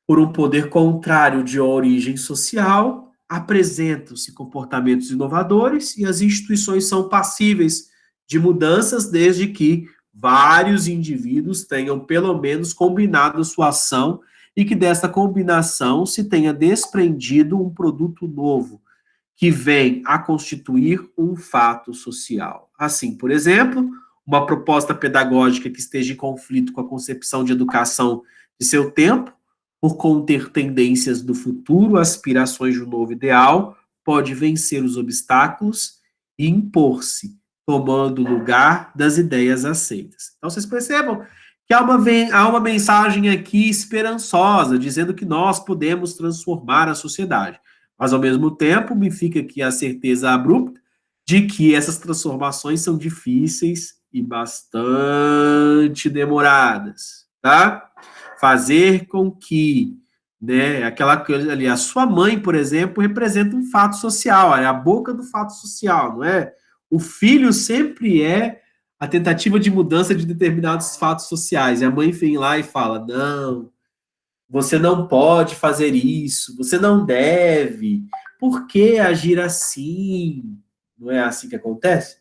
por um poder contrário de origem social, apresentam-se comportamentos inovadores e as instituições são passíveis de mudanças desde que vários indivíduos tenham pelo menos combinado sua ação e que desta combinação se tenha desprendido um produto novo que vem a constituir um fato social. Assim, por exemplo, uma proposta pedagógica que esteja em conflito com a concepção de educação de seu tempo, por conter tendências do futuro, aspirações de um novo ideal, pode vencer os obstáculos e impor-se, tomando o lugar das ideias aceitas. Então, vocês percebam que há uma mensagem aqui esperançosa, dizendo que nós podemos transformar a sociedade. Mas, ao mesmo tempo, me fica aqui a certeza abrupta de que essas transformações são difíceis e bastante demoradas, tá? Fazer com que, né, aquela coisa ali, a sua mãe, por exemplo, representa um fato social, é a boca do fato social, não é? O filho sempre é a tentativa de mudança de determinados fatos sociais, e a mãe vem lá e fala, não, você não pode fazer isso, você não deve, por que agir assim? Não é assim que acontece?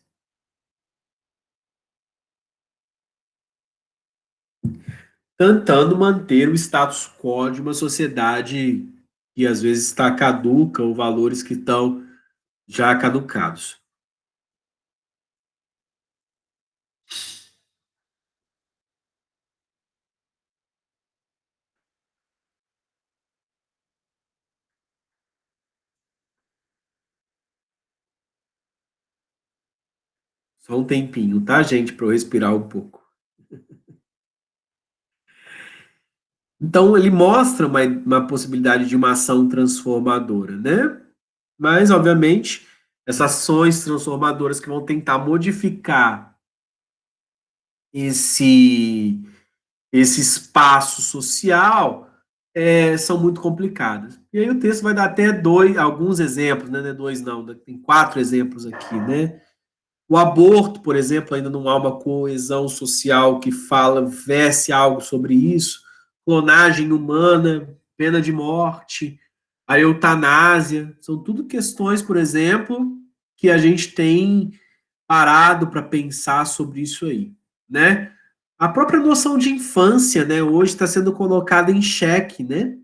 Tentando manter o status quo de uma sociedade que às vezes está caduca, ou valores que estão já caducados. Só um tempinho, tá, gente, para eu respirar um pouco. Então, ele mostra uma possibilidade de uma ação transformadora, né? Mas, obviamente, essas ações transformadoras que vão tentar modificar esse, esse espaço social são muito complicadas. E aí o texto vai dar até alguns exemplos, né? Não é dois não, tem 4 exemplos aqui, né? O aborto, por exemplo, ainda não há uma coesão social que vesse algo sobre isso. Clonagem humana, pena de morte, a eutanásia, são tudo questões, por exemplo, que a gente tem parado para pensar sobre isso aí, né? A própria noção de infância, né, hoje está sendo colocada em xeque, né?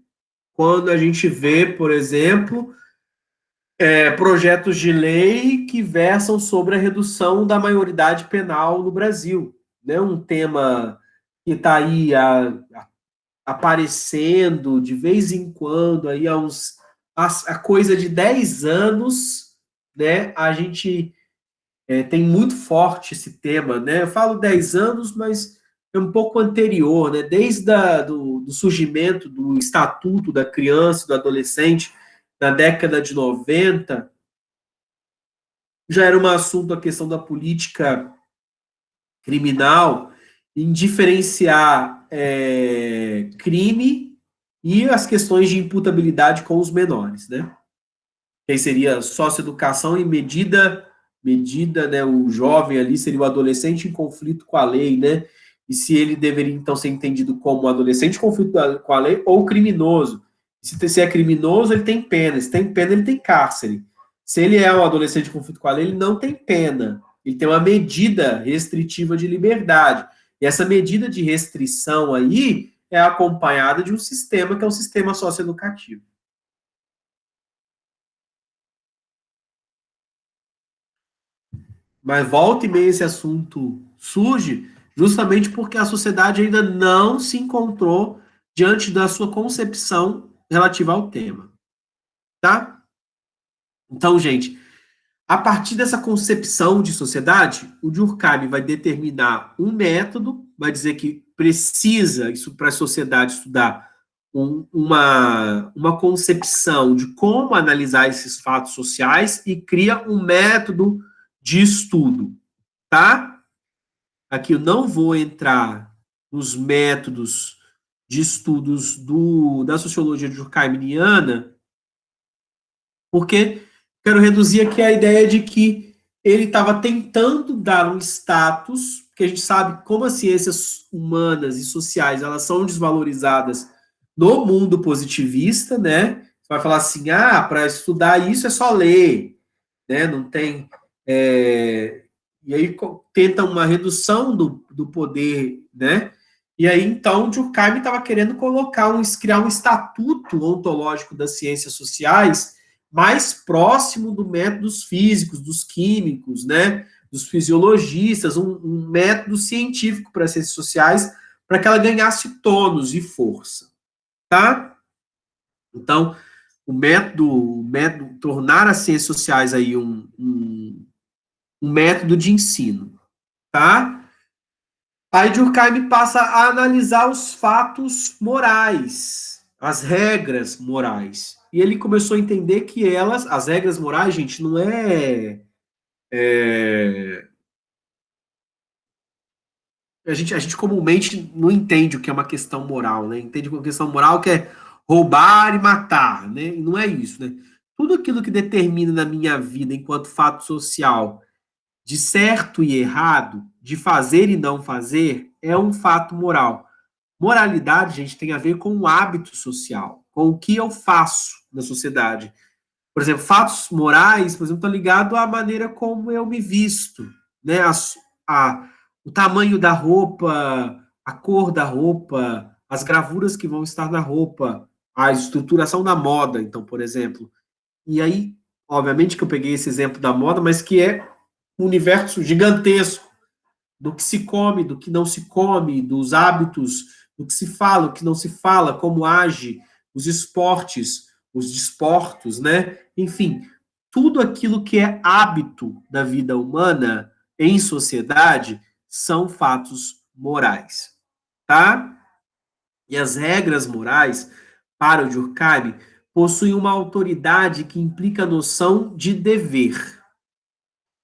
Quando a gente vê, por exemplo, projetos de lei que versam sobre a redução da maioridade penal no Brasil, né? Um tema que está aí aparecendo de vez em quando, aí a coisa de 10 anos, né? A gente tem muito forte esse tema, né? Eu falo 10 anos, mas é um pouco anterior, né? Desde do surgimento do Estatuto da Criança e do Adolescente, na década de 90, já era um assunto a questão da política criminal em diferenciar crime e as questões de imputabilidade com os menores, né? Que seria socioeducação e medida, né, o jovem ali seria o adolescente em conflito com a lei, né? E se ele deveria, então, ser entendido como adolescente em conflito com a lei ou criminoso. Se é criminoso, ele tem pena. Se tem pena, ele tem cárcere. Se ele é um adolescente em conflito com a lei, ele não tem pena. Ele tem uma medida restritiva de liberdade. E essa medida de restrição aí é acompanhada de um sistema que é o sistema socioeducativo. Mas volta e meia esse assunto surge justamente porque a sociedade ainda não se encontrou diante da sua concepção relativa ao tema, tá? Então, gente, a partir dessa concepção de sociedade, o Durkheim vai determinar um método, vai dizer que precisa, isso para a sociedade estudar, uma concepção de como analisar esses fatos sociais e cria um método de estudo, tá? Aqui eu não vou entrar nos métodos de estudos da sociologia durkheimiana, porque quero reduzir aqui a ideia de que ele estava tentando dar um status, porque a gente sabe como as ciências humanas e sociais elas são desvalorizadas no mundo positivista, né? Você vai falar assim, para estudar isso é só ler, né? Não tem e aí tenta uma redução do poder, né? E aí, então, Durkheim estava querendo criar um estatuto ontológico das ciências sociais mais próximo do método dos físicos, dos químicos, né? Dos fisiologistas, um método científico para as ciências sociais, para que ela ganhasse tônus e força, tá? Então, o método tornar as ciências sociais aí um método de ensino, tá? Aí Durkheim passa a analisar os fatos morais, as regras morais. E ele começou a entender que as regras morais, gente, não a gente comumente não entende o que é uma questão moral, né? Entende que uma questão moral que é roubar e matar, né? E não é isso, né? Tudo aquilo que determina na minha vida enquanto fato social de certo e errado, de fazer e não fazer, é um fato moral. Moralidade, gente, tem a ver com o hábito social, com o que eu faço na sociedade. Por exemplo, fatos morais, por exemplo, estão ligados à maneira como eu me visto, né? O tamanho da roupa, a cor da roupa, as gravuras que vão estar na roupa, a estruturação da moda, então, por exemplo. E aí, obviamente que eu peguei esse exemplo da moda, mas que é um universo gigantesco do que se come, do que não se come, dos hábitos, do que se fala, do que não se fala, como age, os esportes, os desportos, né? Enfim, tudo aquilo que é hábito da vida humana em sociedade são fatos morais, tá? E as regras morais, para o Durkheim, possuem uma autoridade que implica a noção de dever.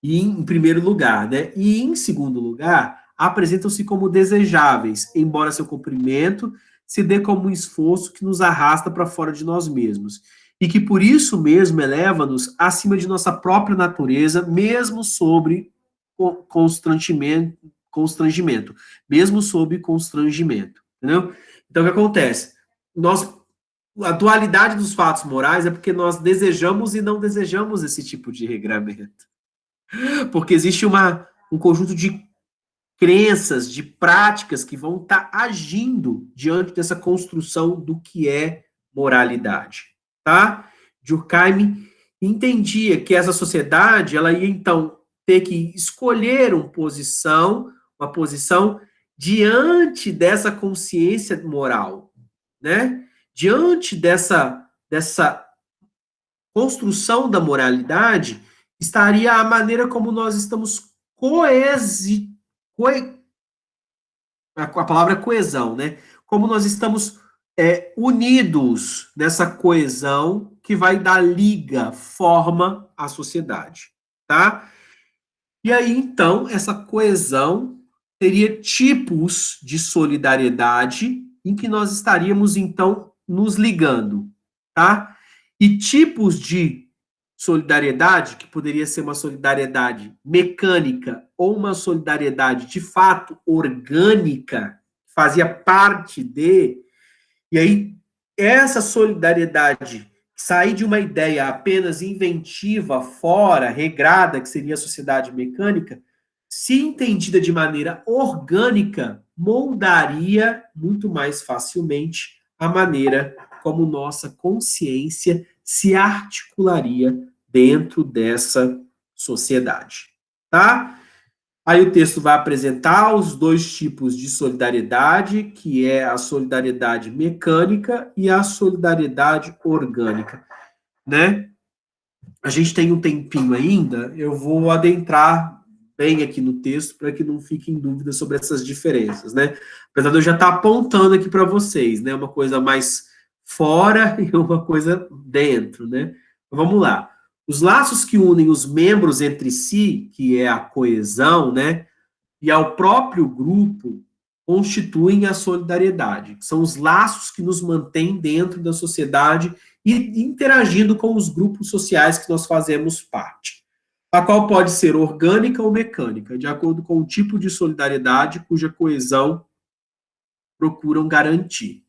E em primeiro lugar, né? E em segundo lugar, apresentam-se como desejáveis, embora seu cumprimento se dê como um esforço que nos arrasta para fora de nós mesmos. E que por isso mesmo eleva-nos acima de nossa própria natureza, mesmo sobre constrangimento, mesmo sob constrangimento, entendeu? Então, o que acontece? A dualidade dos fatos morais é porque nós desejamos e não desejamos esse tipo de regramento. Porque existe um conjunto de crenças, de práticas que vão estar agindo diante dessa construção do que é moralidade, tá? Durkheim entendia que essa sociedade, ela ia então ter que escolher uma posição diante dessa consciência moral, né? Diante dessa construção da moralidade, estaria a maneira como nós estamos a palavra é coesão, né? Como nós estamos unidos nessa coesão que vai dar liga, forma à sociedade, tá? E aí, então, essa coesão teria tipos de solidariedade em que nós estaríamos, então, nos ligando, tá? E tipos de solidariedade, que poderia ser uma solidariedade mecânica ou uma solidariedade de fato orgânica, fazia parte e aí essa solidariedade sair de uma ideia apenas inventiva, fora, regrada, que seria a sociedade mecânica, se entendida de maneira orgânica, moldaria muito mais facilmente a maneira como nossa consciência se articularia dentro dessa sociedade, tá? Aí o texto vai apresentar os dois tipos de solidariedade, que é a solidariedade mecânica e a solidariedade orgânica, né? A gente tem um tempinho ainda, eu vou adentrar bem aqui no texto para que não fiquem dúvidas sobre essas diferenças, né? Apesar de eu já estar apontando aqui para vocês, né? Uma coisa mais fora e uma coisa dentro, né? Vamos lá. Os laços que unem os membros entre si, que é a coesão, né? E ao próprio grupo, constituem a solidariedade. São os laços que nos mantêm dentro da sociedade e interagindo com os grupos sociais que nós fazemos parte. A qual pode ser orgânica ou mecânica, de acordo com o tipo de solidariedade cuja coesão procuram garantir.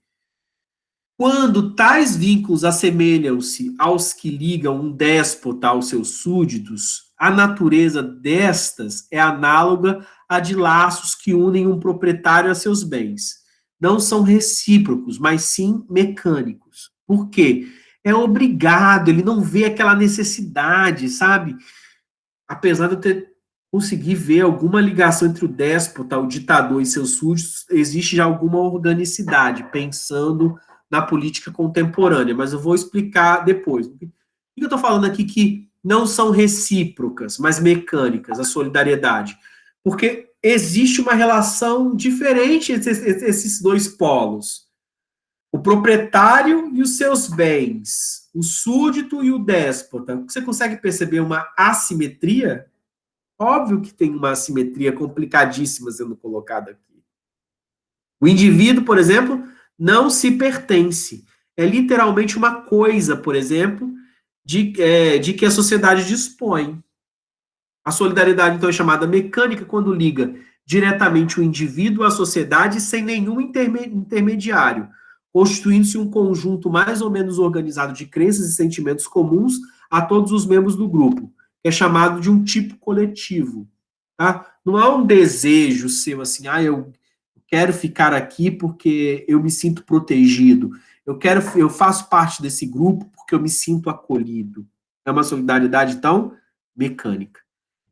Quando tais vínculos assemelham-se aos que ligam um déspota aos seus súditos, a natureza destas é análoga à de laços que unem um proprietário a seus bens. Não são recíprocos, mas sim mecânicos. Por quê? É obrigado, ele não vê aquela necessidade, sabe? Apesar de eu ter conseguido ver alguma ligação entre o déspota, o ditador e seus súditos, existe já alguma organicidade, pensando na política contemporânea, mas eu vou explicar depois. O que eu estou falando aqui que não são recíprocas, mas mecânicas, a solidariedade? Porque existe uma relação diferente entre esses dois polos. O proprietário e os seus bens, o súdito e o déspota. Você consegue perceber uma assimetria? Óbvio que tem uma assimetria complicadíssima sendo colocada aqui. O indivíduo, por exemplo, não se pertence. É literalmente uma coisa, por exemplo, de que a sociedade dispõe. A solidariedade, então, é chamada mecânica quando liga diretamente o indivíduo à sociedade sem nenhum intermediário, constituindo-se um conjunto mais ou menos organizado de crenças e sentimentos comuns a todos os membros do grupo, que é chamado de um tipo coletivo. Tá? Não há um desejo seu assim, eu quero ficar aqui porque eu me sinto protegido. Eu faço parte desse grupo porque eu me sinto acolhido. É uma solidariedade, então, mecânica.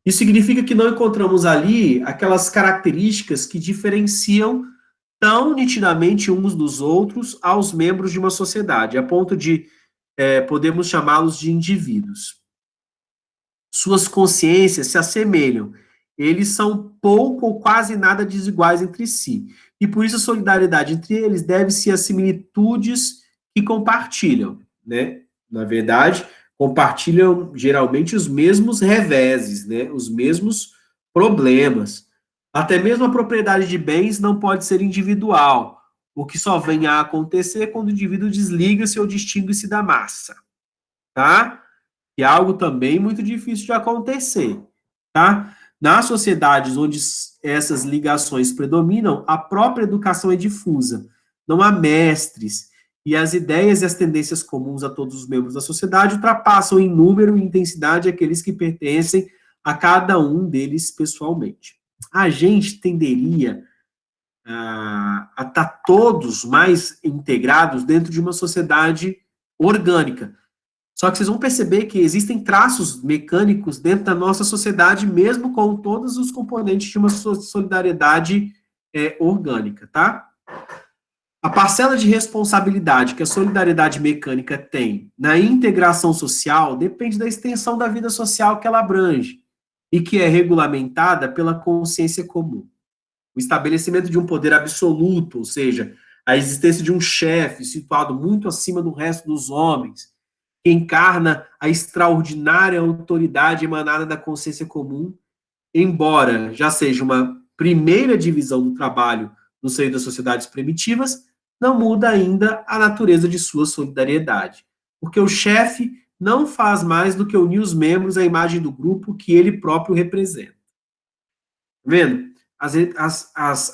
Isso significa que não encontramos ali aquelas características que diferenciam tão nitidamente uns dos outros aos membros de uma sociedade, a ponto de podemos chamá-los de indivíduos. Suas consciências se assemelham, eles são pouco ou quase nada desiguais entre si. E por isso a solidariedade entre eles deve-se às similitudes que compartilham, né? Na verdade, compartilham geralmente os mesmos reveses, né? Os mesmos problemas. Até mesmo a propriedade de bens não pode ser individual, o que só vem a acontecer quando o indivíduo desliga-se ou distingue-se da massa, tá? Que é algo também muito difícil de acontecer, tá? Nas sociedades onde essas ligações predominam, a própria educação é difusa, não há mestres, e as ideias e as tendências comuns a todos os membros da sociedade ultrapassam em número e intensidade aqueles que pertencem a cada um deles pessoalmente. A gente tenderia a estar todos mais integrados dentro de uma sociedade orgânica. Só que vocês vão perceber que existem traços mecânicos dentro da nossa sociedade, mesmo com todos os componentes de uma solidariedade orgânica, tá? A parcela de responsabilidade que a solidariedade mecânica tem na integração social depende da extensão da vida social que ela abrange e que é regulamentada pela consciência comum. O estabelecimento de um poder absoluto, ou seja, a existência de um chefe situado muito acima do resto dos homens, que encarna a extraordinária autoridade emanada da consciência comum, embora já seja uma primeira divisão do trabalho no seio das sociedades primitivas, não muda ainda a natureza de sua solidariedade, porque o chefe não faz mais do que unir os membros à imagem do grupo que ele próprio representa. Tá vendo?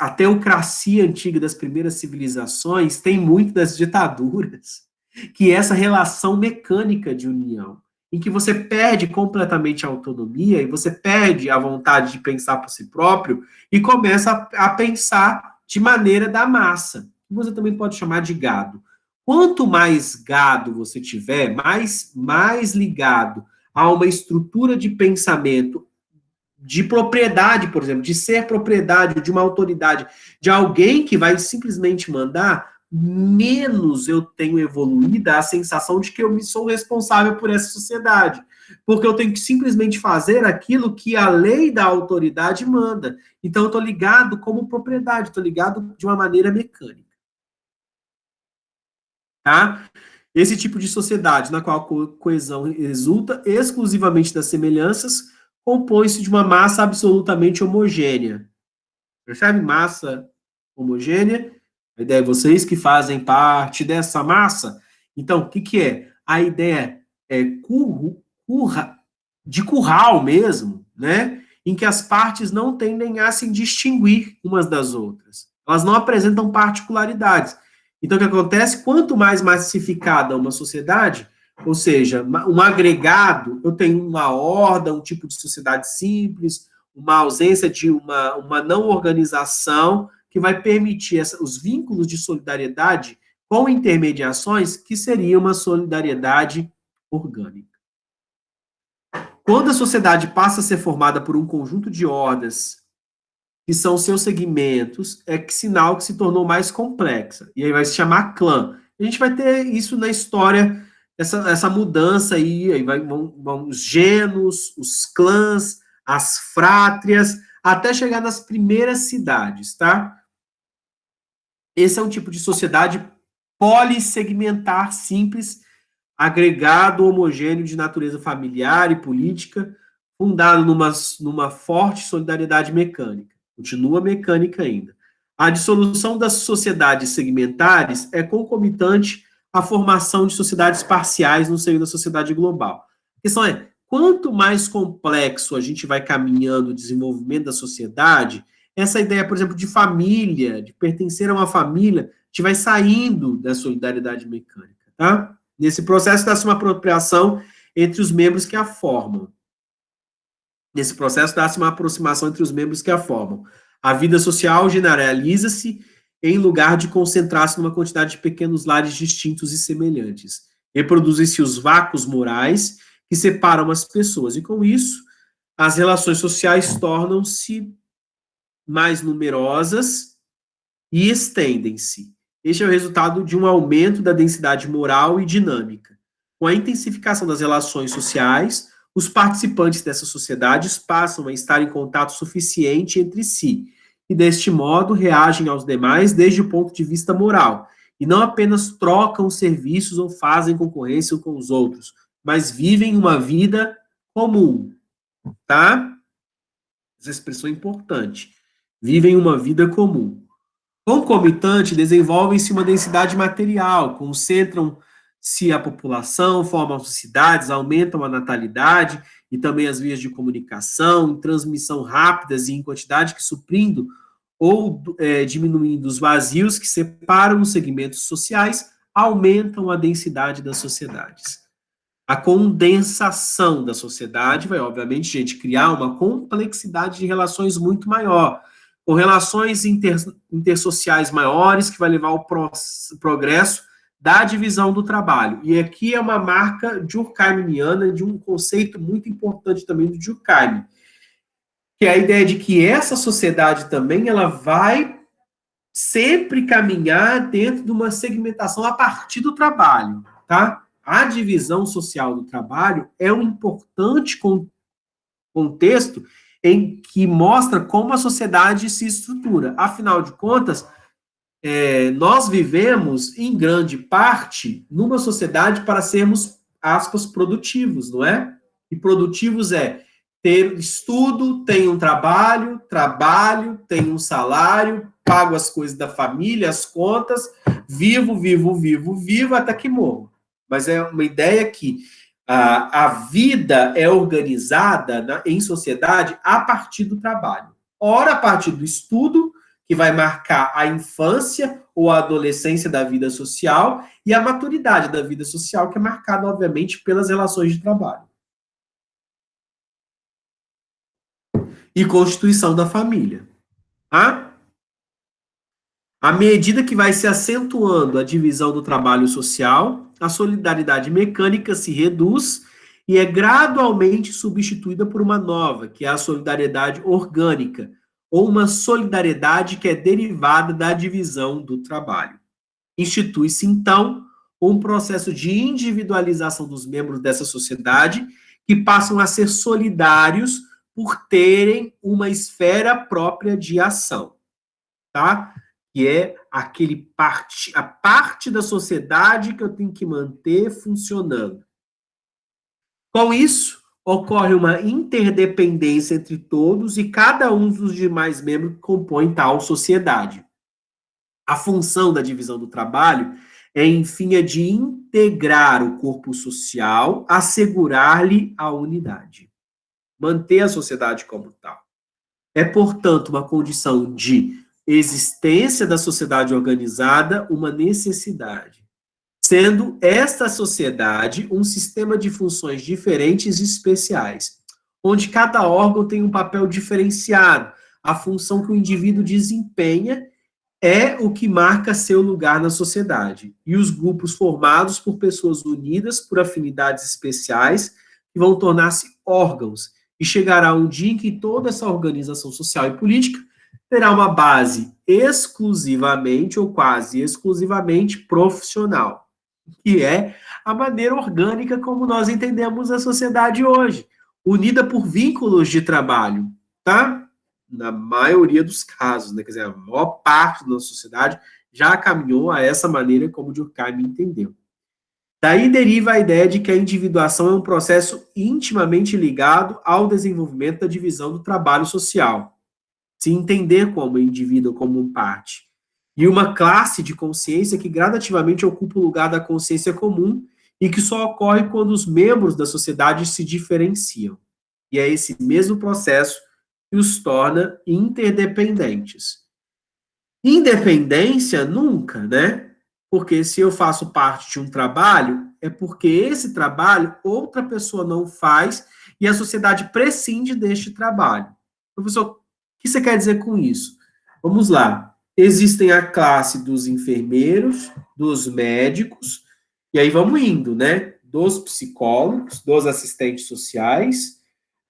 A teocracia antiga das primeiras civilizações tem muito das ditaduras, que é essa relação mecânica de união, em que você perde completamente a autonomia e você perde a vontade de pensar por si próprio e começa a pensar de maneira da massa. Você também pode chamar de gado. Quanto mais gado você tiver, mais ligado a uma estrutura de pensamento de propriedade, por exemplo, de ser propriedade de uma autoridade, de alguém que vai simplesmente mandar, menos eu tenho evoluído a sensação de que eu me sou responsável por essa sociedade. Porque eu tenho que simplesmente fazer aquilo que a lei da autoridade manda. Então, eu estou ligado como propriedade, estou ligado de uma maneira mecânica. Tá? Esse tipo de sociedade, na qual a coesão resulta exclusivamente das semelhanças, compõe-se de uma massa absolutamente homogênea. Percebe? Massa homogênea. A ideia é vocês que fazem parte dessa massa. Então, o que é? A ideia é de curral mesmo, né? Em que as partes não tendem a se distinguir umas das outras. Elas não apresentam particularidades. Então, o que acontece? Quanto mais massificada uma sociedade, ou seja, um agregado, eu tenho uma horda, um tipo de sociedade simples, uma ausência de uma não organização que vai permitir os vínculos de solidariedade com intermediações que seria uma solidariedade orgânica. Quando a sociedade passa a ser formada por um conjunto de hordas que são seus segmentos, é que sinal que se tornou mais complexa. E aí vai se chamar clã. A gente vai ter isso na história, essa mudança aí vão os genos, os clãs, as frátrias, até chegar nas primeiras cidades, tá? Esse é um tipo de sociedade polissegmentar simples, agregado homogêneo de natureza familiar e política, fundado numa forte solidariedade mecânica. Continua mecânica ainda. A dissolução das sociedades segmentares é concomitante à formação de sociedades parciais no seio da sociedade global. A questão é, quanto mais complexo a gente vai caminhando o desenvolvimento da sociedade, essa ideia, por exemplo, de família, de pertencer a uma família, a gente vai saindo da solidariedade mecânica, tá? Nesse processo dá-se uma apropriação entre os membros que a formam. Nesse processo dá-se uma aproximação entre os membros que a formam. A vida social generaliza-se em lugar de concentrar-se numa quantidade de pequenos lares distintos e semelhantes. Reproduzem-se os vácuos morais que separam as pessoas. E com isso, as relações sociais tornam-se mais numerosas e estendem-se. Este é o resultado de um aumento da densidade moral e dinâmica. Com a intensificação das relações sociais, os participantes dessas sociedades passam a estar em contato suficiente entre si, e deste modo reagem aos demais desde o ponto de vista moral, e não apenas trocam serviços ou fazem concorrência com os outros, mas vivem uma vida comum, tá? Essa expressão é importante. Vivem uma vida comum. Concomitante, desenvolvem-se uma densidade material, concentram-se a população, formam cidades, aumentam a natalidade e também as vias de comunicação, em transmissão rápidas e em quantidade que suprindo ou diminuindo os vazios que separam os segmentos sociais, aumentam a densidade das sociedades. A condensação da sociedade vai, obviamente, gente, criar uma complexidade de relações muito maior, com relações intersociais maiores, que vai levar ao progresso da divisão do trabalho. E aqui é uma marca durkheimiana de um conceito muito importante também do Durkheim, que é a ideia de que essa sociedade também ela vai sempre caminhar dentro de uma segmentação a partir do trabalho, tá? A divisão social do trabalho é um importante contexto em que mostra como a sociedade se estrutura. Afinal de contas, nós vivemos, em grande parte, numa sociedade para sermos, aspas, produtivos, não é? E produtivos é ter estudo, tem um trabalho, tem um salário, pago as coisas da família, as contas, vivo, até que morro. Mas é uma ideia que a vida é organizada em sociedade a partir do trabalho. Ora, a partir do estudo, que vai marcar a infância ou a adolescência da vida social, e a maturidade da vida social, que é marcada, obviamente, pelas relações de trabalho. E constituição da família. Tá? À medida que vai se acentuando a divisão do trabalho social, a solidariedade mecânica se reduz e é gradualmente substituída por uma nova, que é a solidariedade orgânica, ou uma solidariedade que é derivada da divisão do trabalho. Institui-se, então, um processo de individualização dos membros dessa sociedade, que passam a ser solidários por terem uma esfera própria de ação, tá? Que é a parte da sociedade que eu tenho que manter funcionando. Com isso, ocorre uma interdependência entre todos e cada um dos demais membros que compõem tal sociedade. A função da divisão do trabalho é, enfim, a de integrar o corpo social, assegurar-lhe a unidade, manter a sociedade como tal. É, portanto, uma condição de existência da sociedade organizada uma necessidade, sendo esta sociedade um sistema de funções diferentes e especiais, onde cada órgão tem um papel diferenciado. A função que o indivíduo desempenha é o que marca seu lugar na sociedade. E os grupos formados por pessoas unidas por afinidades especiais que vão tornar-se órgãos. E chegará um dia em que toda essa organização social e política terá uma base exclusivamente ou quase exclusivamente profissional, que é a maneira orgânica como nós entendemos a sociedade hoje, unida por vínculos de trabalho, tá? Na maioria dos casos, né? Quer dizer, a maior parte da sociedade já caminhou a essa maneira como Durkheim entendeu. Daí deriva a ideia de que a individuação é um processo intimamente ligado ao desenvolvimento da divisão do trabalho social. Se entender como indivíduo, como parte. E uma classe de consciência que gradativamente ocupa o lugar da consciência comum e que só ocorre quando os membros da sociedade se diferenciam. E é esse mesmo processo que os torna interdependentes. Independência nunca, né? Porque se eu faço parte de um trabalho, é porque esse trabalho outra pessoa não faz e a sociedade prescinde deste trabalho. Professor, o que você quer dizer com isso? Vamos lá. Existem a classe dos enfermeiros, dos médicos, e aí vamos indo, né? Dos psicólogos, dos assistentes sociais,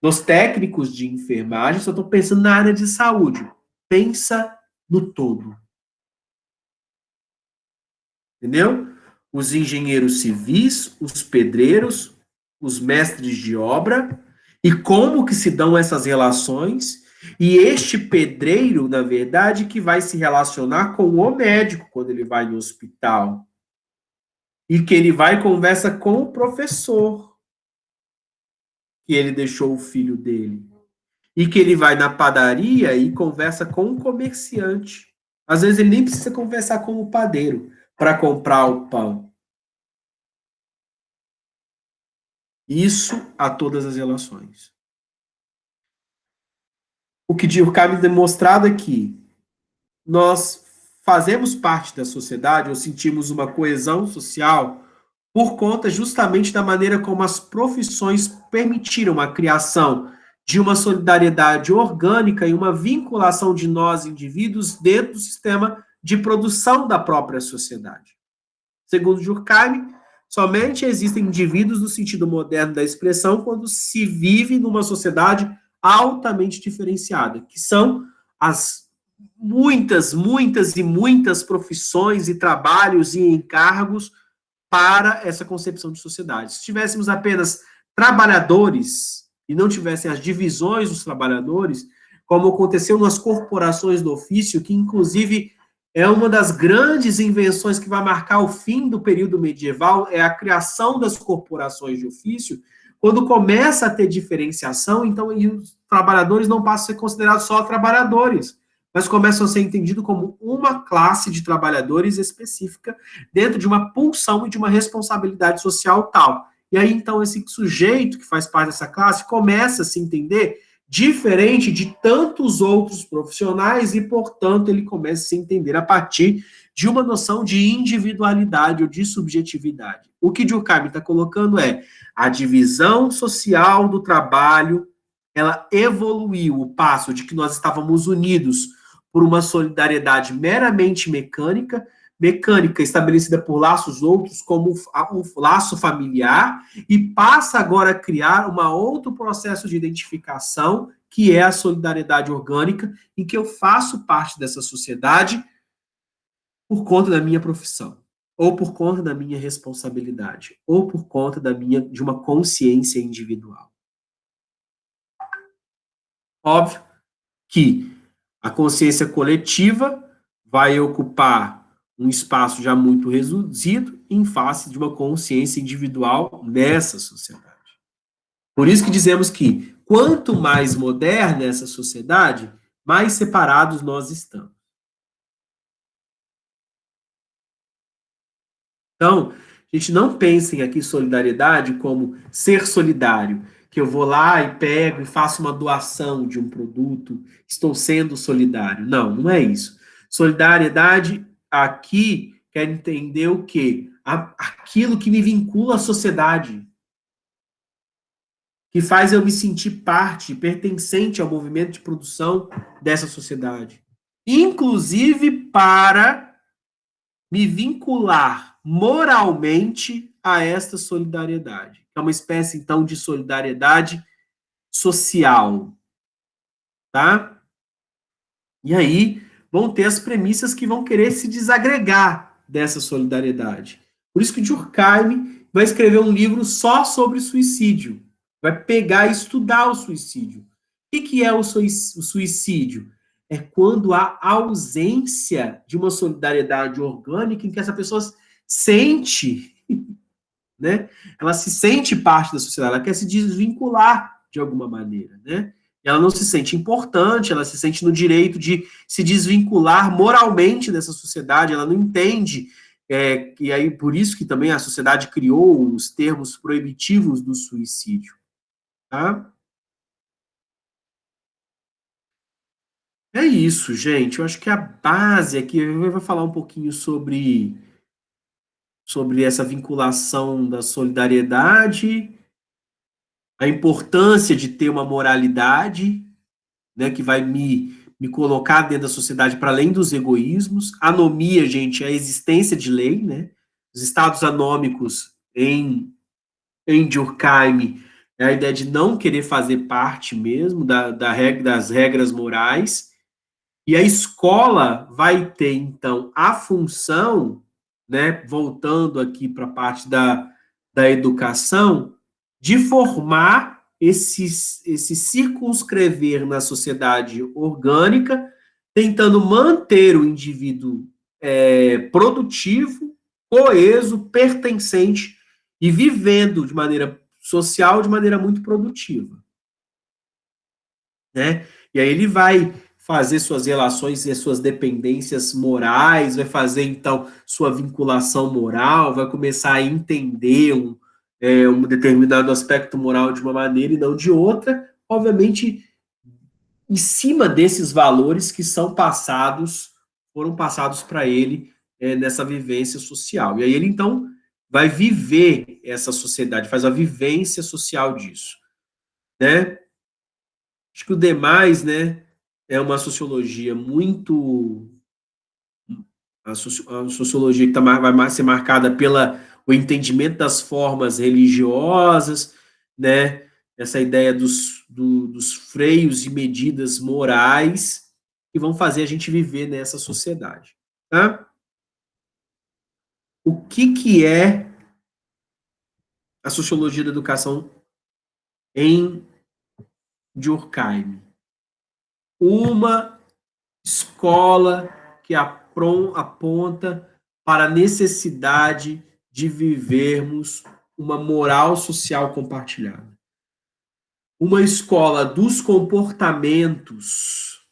dos técnicos de enfermagem, só estou pensando na área de saúde. Pensa no todo. Entendeu? Os engenheiros civis, os pedreiros, os mestres de obra, e como que se dão essas relações, e este pedreiro, na verdade, que vai se relacionar com o médico quando ele vai no hospital, e que ele vai e conversa com o professor, que ele deixou o filho dele, e que ele vai na padaria e conversa com o comerciante. Às vezes ele nem precisa conversar com o padeiro para comprar o pão. Isso a todas as relações. O que Durkheim tem demonstrado é que nós fazemos parte da sociedade ou sentimos uma coesão social por conta justamente da maneira como as profissões permitiram a criação de uma solidariedade orgânica e uma vinculação de nós, indivíduos, dentro do sistema de produção da própria sociedade. Segundo Durkheim, somente existem indivíduos no sentido moderno da expressão quando se vive numa sociedade altamente diferenciada, que são as muitas profissões e trabalhos e encargos para essa concepção de sociedade. Se tivéssemos apenas trabalhadores e não tivessem as divisões dos trabalhadores, como aconteceu nas corporações do ofício, que inclusive é uma das grandes invenções que vai marcar o fim do período medieval, é a criação das corporações de ofício. Quando começa a ter diferenciação, então os trabalhadores não passam a ser considerados só trabalhadores, mas começam a ser entendidos como uma classe de trabalhadores específica dentro de uma pulsão e de uma responsabilidade social tal. E aí, então, esse sujeito que faz parte dessa classe começa a se entender diferente de tantos outros profissionais e, portanto, ele começa a se entender a partir de uma noção de individualidade ou de subjetividade. O que Durkheim está colocando é a divisão social do trabalho, ela evoluiu o passo de que nós estávamos unidos por uma solidariedade meramente mecânica estabelecida por laços outros, como o laço familiar, e passa agora a criar um outro processo de identificação, que é a solidariedade orgânica, em que eu faço parte dessa sociedade por conta da minha profissão, ou por conta da minha responsabilidade, ou por conta de uma consciência individual. Óbvio que a consciência coletiva vai ocupar um espaço já muito reduzido em face de uma consciência individual nessa sociedade. Por isso que dizemos que quanto mais moderna essa sociedade, mais separados nós estamos. Então, a gente não pensa em aqui solidariedade como ser solidário, que eu vou lá e pego e faço uma doação de um produto, estou sendo solidário. Não, não é isso. Solidariedade aqui quer entender o quê? Aquilo que me vincula à sociedade, que faz eu me sentir parte, pertencente ao movimento de produção dessa sociedade. Inclusive para me vincular moralmente a esta solidariedade. É uma espécie, então, de solidariedade social. Tá? E aí vão ter as premissas que vão querer se desagregar dessa solidariedade. Por isso que Durkheim vai escrever um livro só sobre suicídio. Vai pegar e estudar o suicídio. O que é o suicídio? É quando há ausência de uma solidariedade orgânica em que essa pessoa sente, né? Ela se sente parte da sociedade, ela quer se desvincular de alguma maneira, né? Ela não se sente importante, ela se sente no direito de se desvincular moralmente dessa sociedade, ela não entende, e aí por isso que também a sociedade criou os termos proibitivos do suicídio. Tá? É isso, gente. Eu acho que a base aqui, eu vou falar um pouquinho sobre essa vinculação da solidariedade, a importância de ter uma moralidade, né, que vai me colocar dentro da sociedade para além dos egoísmos. Anomia, gente, é a existência de lei, né? Os estados anômicos em Durkheim é a ideia de não querer fazer parte mesmo das regras morais. E a escola vai ter, então, a função, né, voltando aqui para a parte da educação, de formar esse circunscrever na sociedade orgânica, tentando manter o indivíduo produtivo, coeso, pertencente e vivendo de maneira social, de maneira muito produtiva. Né? E aí ele vai fazer suas relações e suas dependências morais, vai fazer, então, sua vinculação moral, vai começar a entender um determinado aspecto moral de uma maneira e não de outra, obviamente, em cima desses valores que foram passados para ele nessa vivência social. E aí ele, então, vai viver essa sociedade, faz a vivência social disso, né? Acho que o demais, né, é uma sociologia muito... A sociologia que vai ser marcada pela o entendimento das formas religiosas, né? Essa ideia dos freios e medidas morais que vão fazer a gente viver nessa sociedade. Tá? O que é a sociologia da educação em Durkheim? Uma escola que aponta para a necessidade de vivermos uma moral social compartilhada. Uma escola dos comportamentos,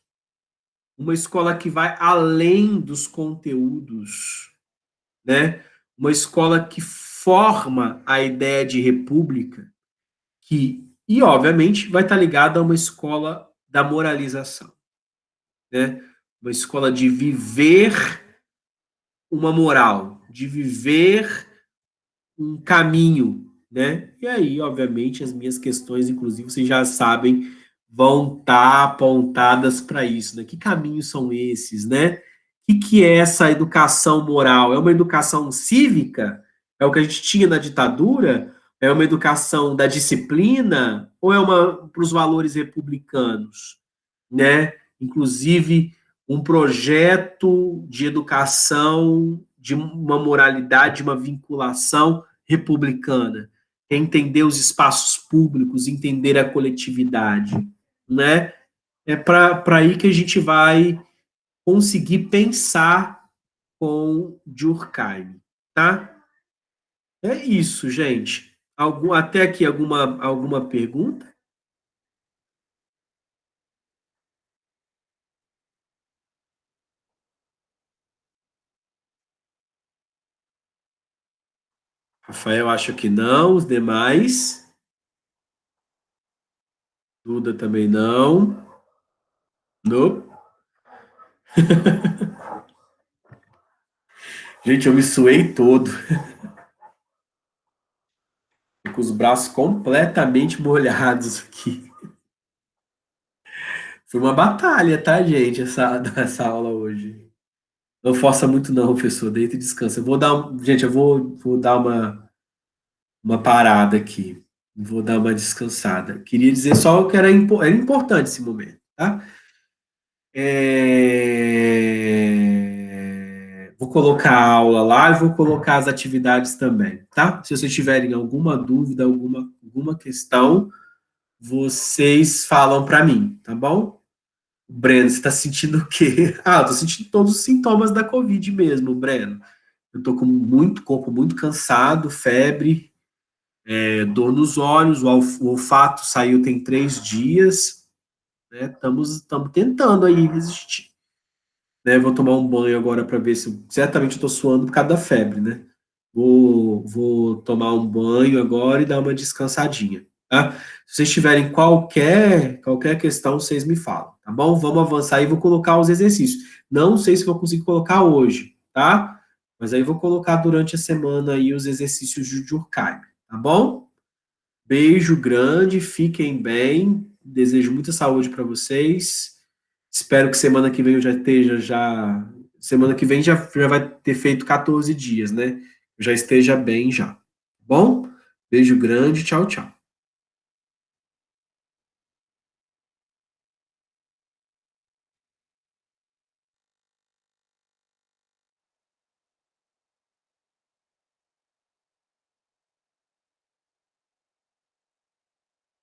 uma escola que vai além dos conteúdos, né? Uma escola que forma a ideia de república, e obviamente vai estar ligada a uma escola da moralização, né? Uma escola de viver uma moral, de viver um caminho, né? E aí, obviamente, as minhas questões, inclusive, vocês já sabem, vão estar apontadas para isso, né? Que caminhos são esses, né? O que é essa educação moral? É uma educação cívica? É o que a gente tinha na ditadura? É uma educação da disciplina? Ou é uma para os valores republicanos, né? Inclusive, um projeto de educação, de uma moralidade, de uma vinculação republicana, é entender os espaços públicos, entender a coletividade, né? É para aí que a gente vai conseguir pensar com Durkheim, tá? É isso, gente. Até aqui alguma pergunta? Rafael acha que não, os demais. Duda também não. Nope. Gente, eu me suei todo. Com os braços completamente molhados aqui. Foi uma batalha, tá, gente, essa aula hoje. Não força muito não, professor, deita e descansa. Gente, vou dar uma parada aqui. Vou dar uma descansada. Queria dizer só que era importante esse momento, tá? Vou colocar a aula lá e vou colocar as atividades também, tá? Se vocês tiverem alguma dúvida, alguma questão, vocês falam para mim, tá bom? Breno, você tá sentindo o quê? Ah, eu tô sentindo todos os sintomas da Covid mesmo, Breno. Eu tô com muito corpo muito cansado, febre, dor nos olhos, o olfato saiu tem 3 dias, né? Estamos tentando aí resistir. Né? Vou tomar um banho agora para ver se certamente eu tô suando por causa da febre, né? Vou tomar um banho agora e dar uma descansadinha, tá? Se vocês tiverem qualquer questão, vocês me falam, tá bom? Vamos avançar e vou colocar os exercícios. Não sei se vou conseguir colocar hoje, tá? Mas aí vou colocar durante a semana aí os exercícios de Durkheim, tá bom? Beijo grande, fiquem bem. Desejo muita saúde para vocês. Espero que semana que vem eu já esteja já. Semana que vem já vai ter feito 14 dias, né? Eu já esteja bem já. Bom? Beijo grande, tchau, tchau.